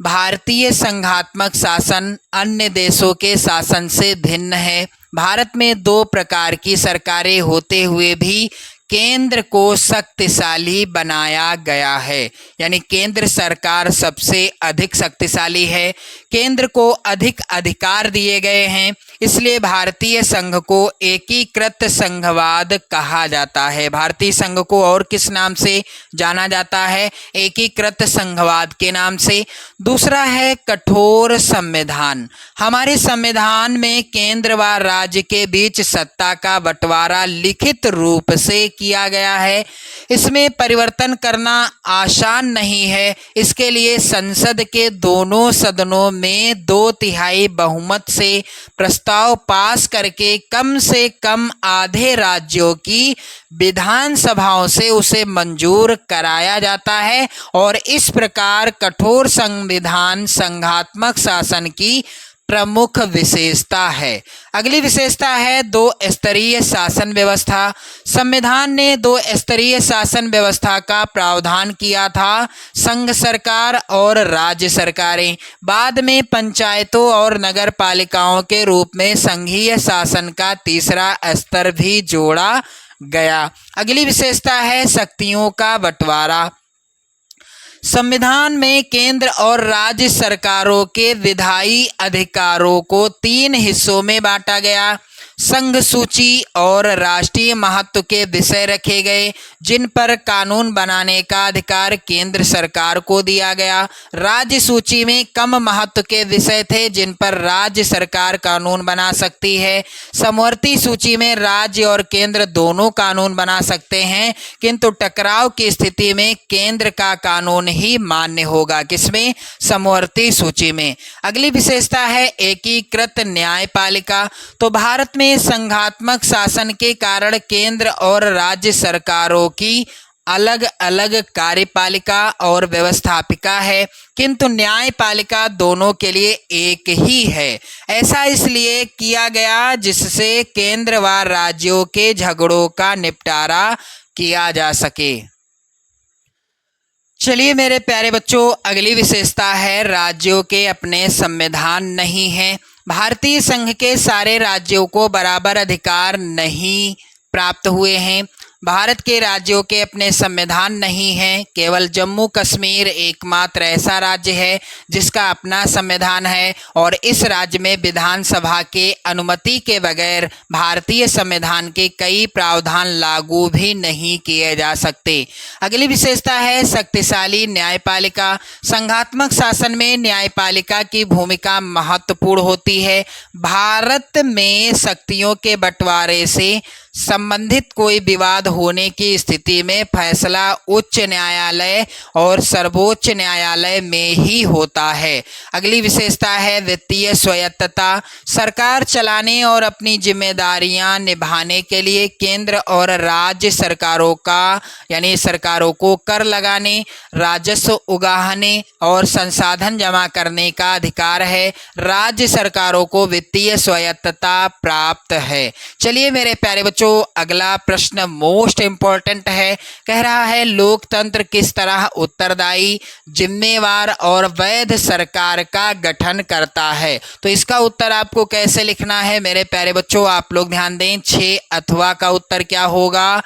भारतीय संघात्मक शासन अन्य देशों के शासन से भिन्न है। भारत में 2 प्रकार की सरकारें होते हुए भी केंद्र को शक्तिशाली बनाया गया है, यानी केंद्र सरकार सबसे अधिक शक्तिशाली है। केंद्र को अधिक अधिकार दिए गए हैं, इसलिए भारतीय संघ को एकीकृत संघवाद कहा जाता है। भारतीय संघ को और किस नाम से जाना जाता है, एकीकृत संघवाद के नाम से। दूसरा है कठोर संविधान। हमारे संविधान में केंद्र व राज्य के बीच सत्ता का बंटवारा लिखित रूप से किया गया है। इसमें परिवर्तन करना आसान नहीं है। इसके लिए संसद के दोनों सदनों में 2/3 बहुमत से प्रस्ताव पास करके कम से कम आधे राज्यों की विधानसभाओं से उसे मंजूर कराया जाता है और इस प्रकार कठोर संविधान संघात्मक शासन की प्रमुख विशेषता है। अगली विशेषता है 2 स्तरीय शासन व्यवस्था। संविधान ने 2 स्तरीय शासन व्यवस्था का प्रावधान किया था, संघ सरकार और राज्य सरकारें। बाद में पंचायतों और नगर पालिकाओं के रूप में संघीय शासन का तीसरा स्तर भी जोड़ा गया। अगली विशेषता है शक्तियों का बंटवारा। संविधान में केंद्र और राज्य सरकारों के विधायी अधिकारों को 3 हिस्सों में बांटा गया। संघ सूची और राष्ट्रीय महत्व के विषय रखे गए जिन पर कानून बनाने का अधिकार केंद्र सरकार को दिया गया। राज्य सूची में कम महत्व के विषय थे जिन पर राज्य सरकार कानून बना सकती है। समवर्ती सूची में राज्य और केंद्र दोनों कानून बना सकते हैं, किंतु टकराव की स्थिति में केंद्र का कानून ही मान्य होगा। किसमें? समवर्ती सूची में। अगली विशेषता है एकीकृत न्यायपालिका। तो भारत में संघात्मक शासन के कारण केंद्र और राज्य सरकारों की अलग अलग कार्यपालिका और व्यवस्थापिका है, किंतु न्यायपालिका दोनों के लिए एक ही है। ऐसा इसलिए किया गया जिससे केंद्र व राज्यों के झगड़ों का निपटारा किया जा सके। चलिए मेरे प्यारे बच्चों, अगली विशेषता है राज्यों के अपने संविधान नहीं हैं। भारतीय संघ के सारे राज्यों को बराबर अधिकार नहीं प्राप्त हुए हैं। भारत के राज्यों के अपने संविधान नहीं हैं। केवल जम्मू कश्मीर एकमात्र ऐसा राज्य है जिसका अपना संविधान है और इस राज्य में विधानसभा के अनुमति के बगैर भारतीय संविधान के कई प्रावधान लागू भी नहीं किए जा सकते। अगली विशेषता है शक्तिशाली न्यायपालिका। संघात्मक शासन में न्यायपालिका की भूमिका महत्वपूर्ण होती है। भारत में शक्तियों के बंटवारे से संबंधित कोई विवाद होने की स्थिति में फैसला उच्च न्यायालय और सर्वोच्च न्यायालय में ही होता है। अगली विशेषता है वित्तीय स्वायत्तता। सरकार चलाने और अपनी जिम्मेदारियां निभाने के लिए केंद्र और राज्य सरकारों को कर लगाने, राजस्व उगाहने और संसाधन जमा करने का अधिकार है। राज्य सरकारों को वित्तीय स्वायत्तता प्राप्त है। चलिए मेरे प्यारे बच्चों, अगला प्रश्न मोस्ट इंपॉर्टेंट है। कह रहा है लोकतंत्र किस तरह उत्तरदायी, जिम्मेवार और वैध सरकार का गठन करता है। तो इसका उत्तर आपको कैसे लिखना है मेरे प्यारे बच्चों, आप लोग ध्यान दें। 6 अथवा का उत्तर क्या होगा?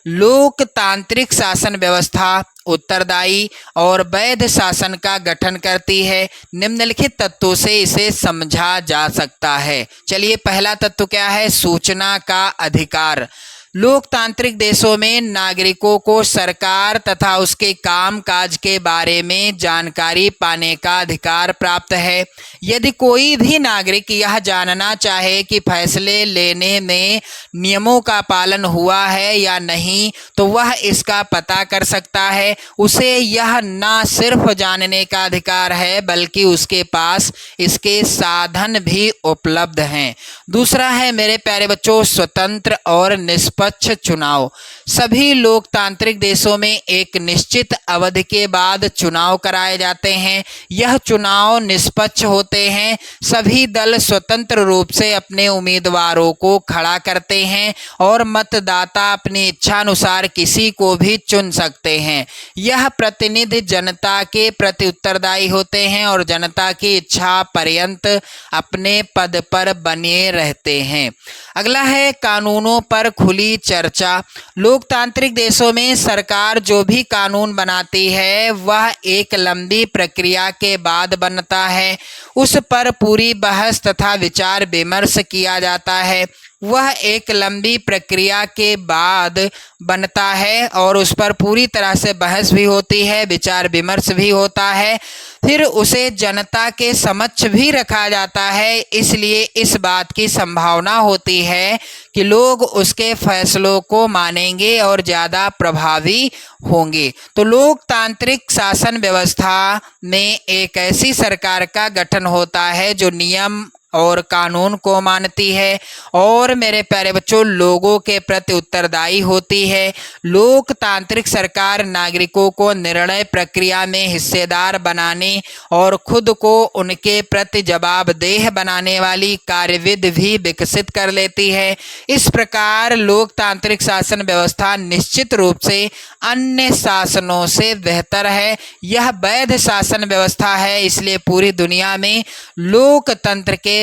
लोकतांत्रिक शासन व्यवस्था उत्तरदायी और वैध शासन का गठन करती है। निम्नलिखित तत्वों से इसे समझा जा सकता है। चलिए पहला तत्व क्या है? सूचना का अधिकार। लोकतांत्रिक देशों में नागरिकों को सरकार तथा उसके कामकाज के बारे में जानकारी पाने का अधिकार प्राप्त है। यदि कोई भी नागरिक यह जानना चाहे कि फैसले लेने में नियमों का पालन हुआ है या नहीं, तो वह इसका पता कर सकता है। उसे यह न सिर्फ जानने का अधिकार है बल्कि उसके पास इसके साधन भी उपलब्ध हैं। दूसरा है मेरे प्यारे बच्चों स्वतंत्र और निष्पक्ष चुनाव। सभी लोकतांत्रिक देशों में एक निश्चित अवधि के बाद चुनाव कराए जाते हैं। यह चुनाव निष्पक्ष होते हैं। सभी दल स्वतंत्र रूप से अपने उम्मीदवारों को खड़ा करते हैं और मतदाता अपनी इच्छानुसार किसी को भी चुन सकते हैं। यह प्रतिनिधि जनता के प्रति उत्तरदायी होते हैं और जनता की इच्छा पर्यंत अपने पद पर बने रहते हैं। अगला है कानूनों पर खुली चर्चा। लोकतांत्रिक देशों में सरकार जो भी कानून बनाती है वह एक लंबी प्रक्रिया के बाद बनता है। उस पर पूरी बहस तथा विचार विमर्श किया जाता है। वह एक लंबी प्रक्रिया के बाद बनता है और उस पर पूरी तरह से बहस भी होती है, विचार विमर्श भी होता है, फिर उसे जनता के समक्ष भी रखा जाता है। इसलिए इस बात की संभावना होती है कि लोग उसके फैसलों को मानेंगे और ज़्यादा प्रभावी होंगे। तो लोकतांत्रिक शासन व्यवस्था में एक ऐसी सरकार का गठन होता है जो नियम और कानून को मानती है और मेरे प्यारे बच्चों लोगों के प्रति उत्तरदायी होती है। लोकतांत्रिक सरकार नागरिकों को निर्णय प्रक्रिया में हिस्सेदार बनाने और खुद को उनके प्रति जवाबदेह बनाने वाली कार्यविधि भी विकसित कर लेती है। इस प्रकार लोकतांत्रिक शासन व्यवस्था निश्चित रूप से अन्य शासनों से बेहतर है। यह वैध शासन व्यवस्था है, इसलिए पूरी दुनिया में लोकतंत्र के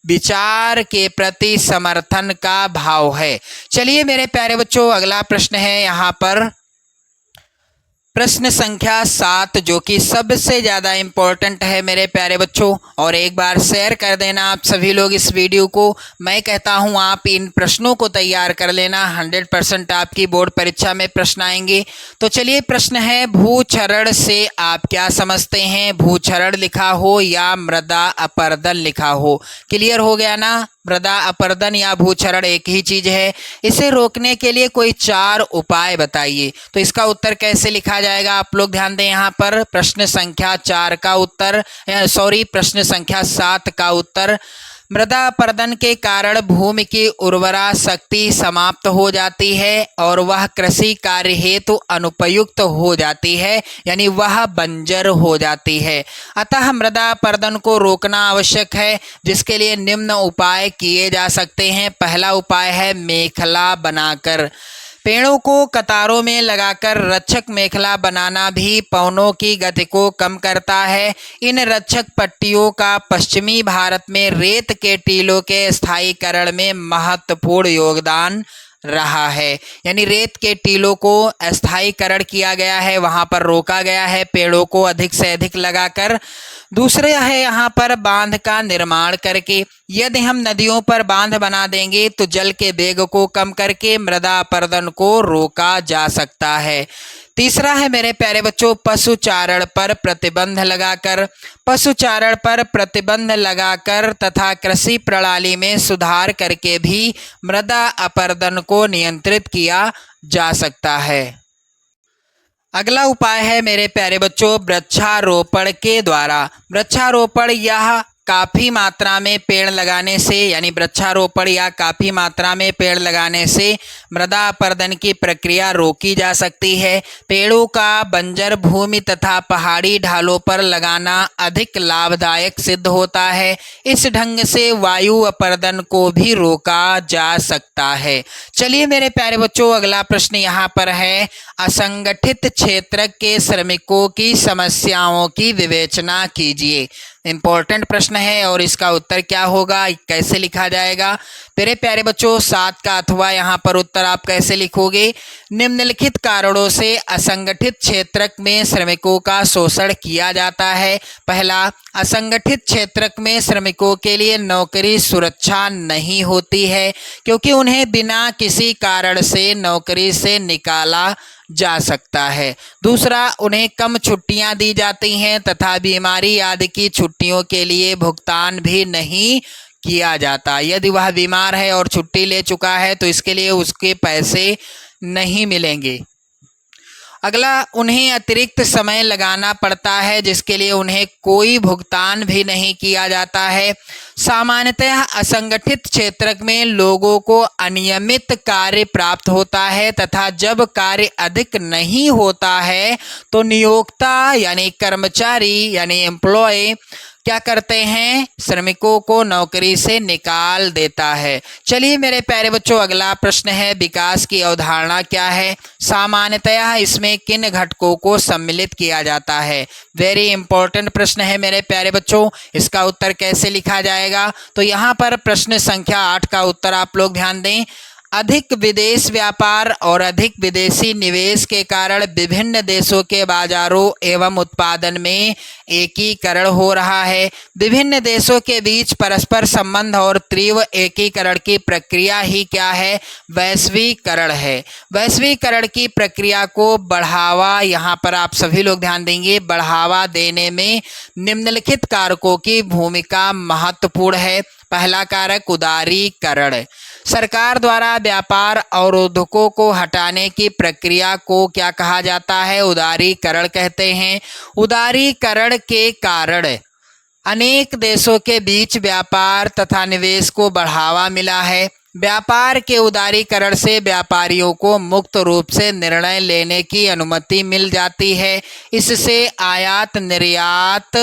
विचार के प्रति समर्थन का भाव है। चलिए मेरे प्यारे बच्चों अगला प्रश्न है यहाँ पर प्रश्न संख्या 7 जो कि सबसे ज़्यादा इम्पोर्टेंट है मेरे प्यारे बच्चों, और एक बार शेयर कर देना आप सभी लोग इस वीडियो को। मैं कहता हूं आप इन प्रश्नों को तैयार कर लेना, 100% आपकी बोर्ड परीक्षा में प्रश्न आएंगे। तो चलिए, प्रश्न है भूक्षरण से आप क्या समझते हैं? भूक्षरण लिखा हो या मृदा अपरदन लिखा हो, क्लियर हो गया ना? मृदा अपरदन या भूक्षरण एक ही चीज है। इसे रोकने के लिए कोई 4 उपाय बताइए। तो इसका उत्तर कैसे लिखा जाएगा आप लोग ध्यान दें। यहाँ पर प्रश्न संख्या 4 का उत्तर, प्रश्न संख्या 7 का उत्तर, मृदा अपरदन के कारण भूमि की उर्वरा शक्ति समाप्त हो जाती है और वह कृषि कार्य हेतु अनुपयुक्त हो जाती है, यानी वह बंजर हो जाती है। अतः मृदा अपरदन को रोकना आवश्यक है, जिसके लिए निम्न उपाय किए जा सकते हैं। पहला उपाय है मेखला बनाकर। पेड़ों को कतारों में लगाकर रक्षक मेखला बनाना भी पवनों की गति को कम करता है। इन रक्षक पट्टियों का पश्चिमी भारत में रेत के टीलों के स्थायीकरण में महत्वपूर्ण योगदान रहा है, यानी रेत के टीलों को स्थायीकरण किया गया है, वहां पर रोका गया है पेड़ों को अधिक से अधिक लगाकर। दूसरे है यहाँ पर बांध का निर्माण करके। यदि हम नदियों पर बांध बना देंगे तो जल के वेग को कम करके मृदा अपरदन को रोका जा सकता है। तीसरा है मेरे प्यारे बच्चों पशुचारण पर प्रतिबंध लगाकर। पशुचारण पर प्रतिबंध लगाकर तथा कृषि प्रणाली में सुधार करके भी मृदा अपरदन को नियंत्रित किया जा सकता है। अगला उपाय है मेरे प्यारे बच्चों वृक्षारोपण के द्वारा। वृक्षारोपण यह काफ़ी मात्रा में पेड़ लगाने से, यानी वृक्षारोपण या काफ़ी मात्रा में पेड़ लगाने से मृदा अपरदन की प्रक्रिया रोकी जा सकती है। पेड़ों का बंजर भूमि तथा पहाड़ी ढालों पर लगाना अधिक लाभदायक सिद्ध होता है। इस ढंग से वायु अपरदन को भी रोका जा सकता है। चलिए मेरे प्यारे बच्चों, अगला प्रश्न यहाँ पर है असंगठित क्षेत्र के श्रमिकों की समस्याओं की विवेचना कीजिए। इम्पोर्टेंट प्रश्न है और इसका उत्तर क्या होगा, कैसे लिखा जाएगा? मेरे प्यारे बच्चों 7 का अथवा यहाँ पर उत्तर आप कैसे लिखोगे? निम्नलिखित कारणों से असंगठित क्षेत्र में श्रमिकों का शोषण किया जाता है। पहला, असंगठित क्षेत्र में श्रमिकों के लिए नौकरी सुरक्षा नहीं होती है, क्योंकि उन्हें बिना किसी कारण से नौकरी से निकाला जा सकता है। दूसरा, उन्हें कम छुट्टियां दी जाती हैं तथा बीमारी आदि की छुट्टियों के लिए भुगतान भी नहीं किया जाता। यदि वह बीमार है और छुट्टी ले चुका है तो इसके लिए उसके पैसे नहीं मिलेंगे। अगला, उन्हें अतिरिक्त समय लगाना पड़ता है जिसके लिए उन्हें कोई भुगतान भी नहीं किया जाता है। सामान्यतः असंगठित क्षेत्र में लोगों को अनियमित कार्य प्राप्त होता है तथा जब कार्य अधिक नहीं होता है तो नियोक्ता यानी कर्मचारी यानी एम्प्लॉय क्या करते हैं? श्रमिकों को नौकरी से निकाल देता है। चलिए मेरे प्यारे बच्चों, अगला प्रश्न है विकास की अवधारणा क्या है? सामान्यतः इसमें किन घटकों को सम्मिलित किया जाता है? वेरी इंपॉर्टेंट प्रश्न है मेरे प्यारे बच्चों। इसका उत्तर कैसे लिखा जाएगा? तो यहाँ पर प्रश्न संख्या 8 का उत्तर आप लोग ध्यान दें। अधिक विदेश व्यापार और अधिक विदेशी निवेश के कारण विभिन्न देशों के बाजारों एवं उत्पादन में एकीकरण हो रहा है। विभिन्न देशों के बीच परस्पर संबंध और तीव्र एकीकरण की प्रक्रिया ही क्या है? वैश्वीकरण है। वैश्वीकरण की प्रक्रिया को बढ़ावा, यहाँ पर आप सभी लोग ध्यान देंगे, बढ़ावा देने में निम्नलिखित कारकों की भूमिका महत्वपूर्ण है। पहला कारक उदारीकरण। सरकार द्वारा व्यापार अवरोधकों को हटाने की प्रक्रिया को क्या कहा जाता है? उदारीकरण कहते हैं। उदारीकरण के कारण अनेक देशों के बीच व्यापार तथा निवेश को बढ़ावा मिला है। व्यापार के उदारीकरण से व्यापारियों को मुक्त रूप से निर्णय लेने की अनुमति मिल जाती है। इससे आयात निर्यात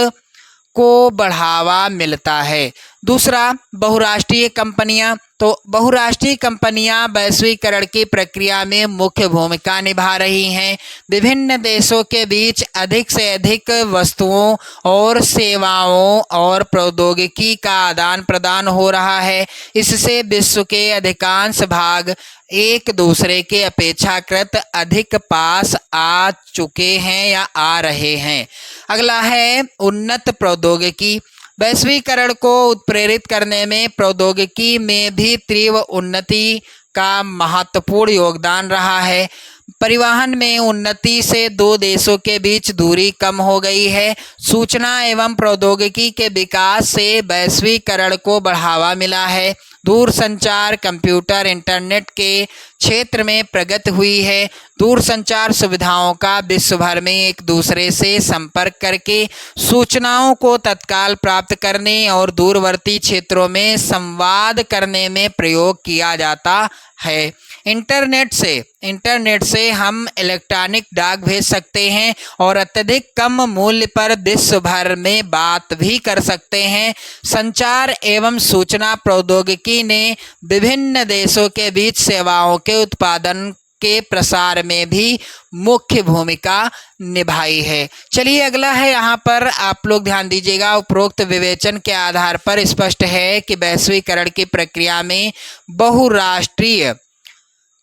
को बढ़ावा मिलता है। दूसरा, बहुराष्ट्रीय कंपनियां। तो बहुराष्ट्रीय कंपनियां वैश्वीकरण की प्रक्रिया में मुख्य भूमिका निभा रही हैं। विभिन्न देशों के बीच अधिक से अधिक वस्तुओं और सेवाओं और प्रौद्योगिकी का आदान प्रदान हो रहा है। इससे विश्व के अधिकांश भाग एक दूसरे के अपेक्षाकृत अधिक पास आ चुके हैं या आ रहे हैं। अगला है उन्नत प्रौद्योगिकी। वैश्वीकरण को उत्प्रेरित करने में प्रौद्योगिकी में भी तीव्र उन्नति का महत्वपूर्ण योगदान रहा है। परिवहन में उन्नति से दो देशों के बीच दूरी कम हो गई है। सूचना एवं प्रौद्योगिकी के विकास से वैश्वीकरण को बढ़ावा मिला है। दूरसंचार, कंप्यूटर, इंटरनेट के क्षेत्र में प्रगति हुई है। दूरसंचार सुविधाओं का विश्व भर में एक दूसरे से संपर्क करके सूचनाओं को तत्काल प्राप्त करने और दूरवर्ती क्षेत्रों में संवाद करने में प्रयोग किया जाता है। इंटरनेट से हम इलेक्ट्रॉनिक डाक भेज सकते हैं और अत्यधिक कम मूल्य पर विश्व भर में बात भी कर सकते हैं। संचार एवं सूचना प्रौद्योगिकी ने विभिन्न देशों के बीच सेवाओं के उत्पादन के प्रसार में भी मुख्य भूमिका निभाई है। चलिए अगला है, यहाँ पर आप लोग ध्यान दीजिएगा। उपरोक्त विवेचन के आधार पर स्पष्ट है कि वैश्वीकरण की प्रक्रिया में बहुराष्ट्रीय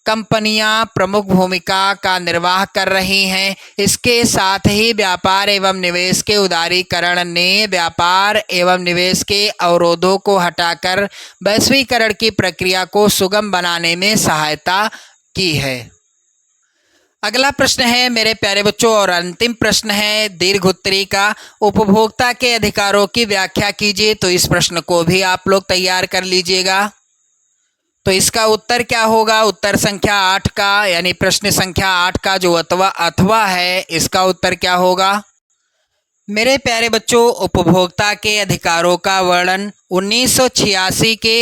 कंपनियां प्रमुख भूमिका का निर्वाह कर रही हैं। इसके साथ ही व्यापार एवं निवेश के उदारीकरण ने व्यापार एवं निवेश के अवरोधों को हटाकर वैश्वीकरण की प्रक्रिया को सुगम बनाने में सहायता की है। अगला प्रश्न है मेरे प्यारे बच्चों और अंतिम प्रश्न है दीर्घ उत्तरी का। उपभोक्ता के अधिकारों की व्याख्या कीजिए। तो इस प्रश्न को भी आप लोग तैयार कर लीजिएगा। तो इसका उत्तर क्या होगा? उत्तर संख्या 8 का, यानी प्रश्न संख्या 8 का जो अथवा है, इसका उत्तर क्या होगा? मेरे प्यारे बच्चों, उपभोक्ता के अधिकारों का वर्णन 1986 के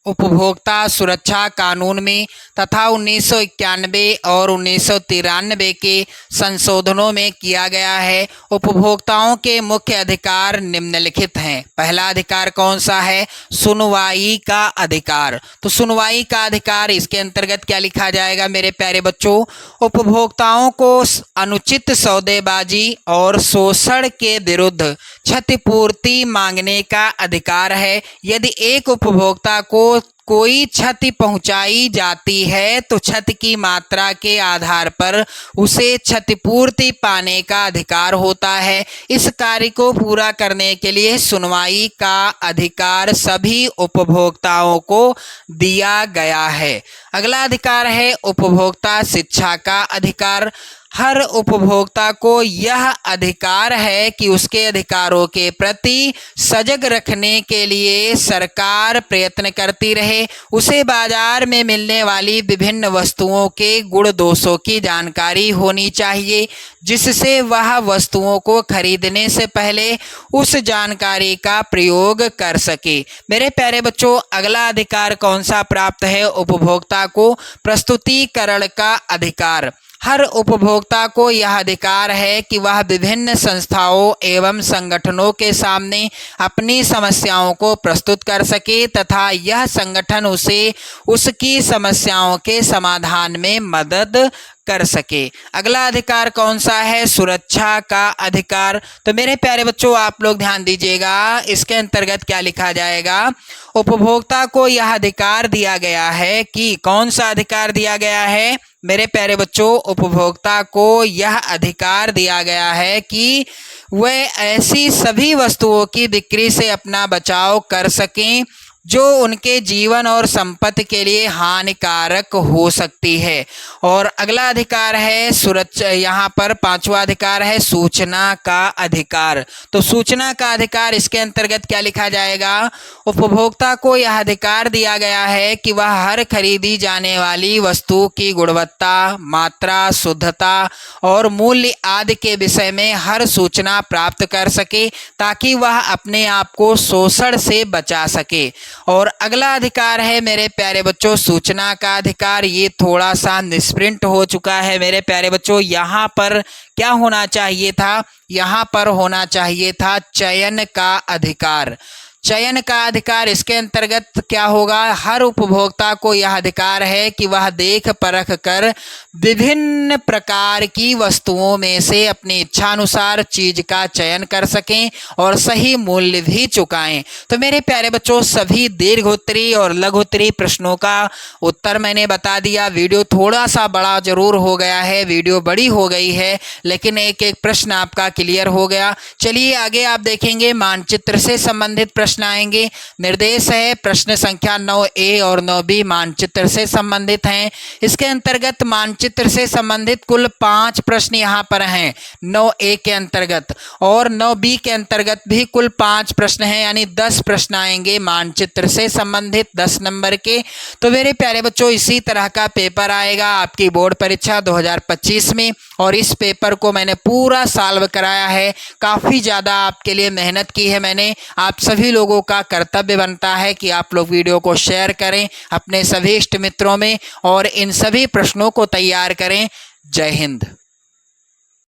उपभोक्ता सुरक्षा कानून में तथा 1991 और 1993 के संशोधनों में किया गया है। उपभोक्ताओं के मुख्य अधिकार निम्नलिखित हैं। पहला अधिकार कौन सा है? सुनवाई का अधिकार। तो सुनवाई का अधिकार, इसके अंतर्गत क्या लिखा जाएगा मेरे प्यारे बच्चों? उपभोक्ताओं को अनुचित सौदेबाजी और शोषण के विरुद्ध क्षतिपूर्ति मांगने का अधिकार है। यदि एक उपभोक्ता को कोई क्षति पहुंचाई जाती है तो क्षति की मात्रा के आधार पर उसे क्षतिपूर्ति पाने का अधिकार होता है। इस कार्य को पूरा करने के लिए सुनवाई का अधिकार सभी उपभोक्ताओं को दिया गया है। अगला अधिकार है उपभोक्ता शिक्षा का अधिकार। हर उपभोक्ता को यह अधिकार है कि उसके अधिकारों के प्रति सजग रखने के लिए सरकार प्रयत्न करती रहे। उसे बाजार में मिलने वाली विभिन्न वस्तुओं के गुण दोषों की जानकारी होनी चाहिए, जिससे वह वस्तुओं को खरीदने से पहले उस जानकारी का प्रयोग कर सके। मेरे प्यारे बच्चों, अगला अधिकार कौन सा प्राप्त है उपभोक्ता को? प्रस्तुतिकरण का अधिकार। हर उपभोक्ता को यह अधिकार है कि वह विभिन्न संस्थाओं एवं संगठनों के सामने अपनी समस्याओं को प्रस्तुत कर सके तथा यह संगठन उसे उसकी समस्याओं के समाधान में मदद कर सके। अगला अधिकार कौन सा है? सुरक्षा का अधिकार। तो मेरे प्यारे बच्चों, आप लोग ध्यान दीजिएगा, इसके अंतर्गत क्या लिखा जाएगा? उपभोक्ता को यह अधिकार दिया गया है कि, कौन सा अधिकार दिया गया है मेरे प्यारे बच्चों? उपभोक्ता को यह अधिकार दिया गया है कि वह ऐसी सभी वस्तुओं की बिक्री से अपना बचाव कर सकें जो उनके जीवन और संपत्ति के लिए हानिकारक हो सकती है। और अगला अधिकार है सुरक्षा। यहाँ पर पांचवा अधिकार है सूचना का अधिकार। तो सूचना का अधिकार, इसके अंतर्गत क्या लिखा जाएगा? उपभोक्ता को यह अधिकार दिया गया है कि वह हर खरीदी जाने वाली वस्तु की गुणवत्ता, मात्रा, शुद्धता और मूल्य आदि के विषय में हर सूचना प्राप्त कर सके ताकि वह अपने आप को शोषण से बचा सके। और अगला अधिकार है मेरे प्यारे बच्चों सूचना का अधिकार। ये थोड़ा सा निष्प्रिंट हो चुका है मेरे प्यारे बच्चों। यहाँ पर क्या होना चाहिए था? यहाँ पर होना चाहिए था चयन का अधिकार। चयन का अधिकार, इसके अंतर्गत क्या होगा, हर उपभोक्ता को यह अधिकार है कि वह देख परख कर विभिन्न प्रकार की वस्तुओं में से अपनी इच्छा अनुसार चीज का चयन कर सकें और सही मूल्य भी चुकाएं। तो मेरे प्यारे बच्चों, सभी दीर्घोत्तरी और लघुत्तरी प्रश्नों का उत्तर मैंने बता दिया। वीडियो थोड़ा सा बड़ा जरूर हो गया है, वीडियो बड़ी हो गई है, लेकिन एक एक प्रश्न आपका क्लियर हो गया। चलिए आगे आप देखेंगे मानचित्र से संबंधित प्रश्न आएंगे। निर्देश है प्रश्न संख्या 9A और 9B मानचित्र से संबंधित हैं। इसके अंतर्गत मानचित्र से संबंधित कुल 5 प्रश्न यहाँ पर हैं 9A के अंतर्गत, और 9B के अंतर्गत भी कुल 5 प्रश्न हैं, यानी 10 प्रश्न आएंगे मानचित्र से संबंधित 10 नंबर के। तो मेरे प्यारे बच्चों, इसी तरह का पेपर आएगा आपकी बोर्ड परीक्षा 2025 में, और इस पेपर को मैंने पूरा सॉल्व कराया है। काफ़ी ज़्यादा आपके लिए मेहनत की है मैंने। आप सभी लोगों का कर्तव्य बनता है कि आप लोग वीडियो को शेयर करें अपने सभी इष्ट मित्रों में और इन सभी प्रश्नों को तैयार करें। जय हिंद।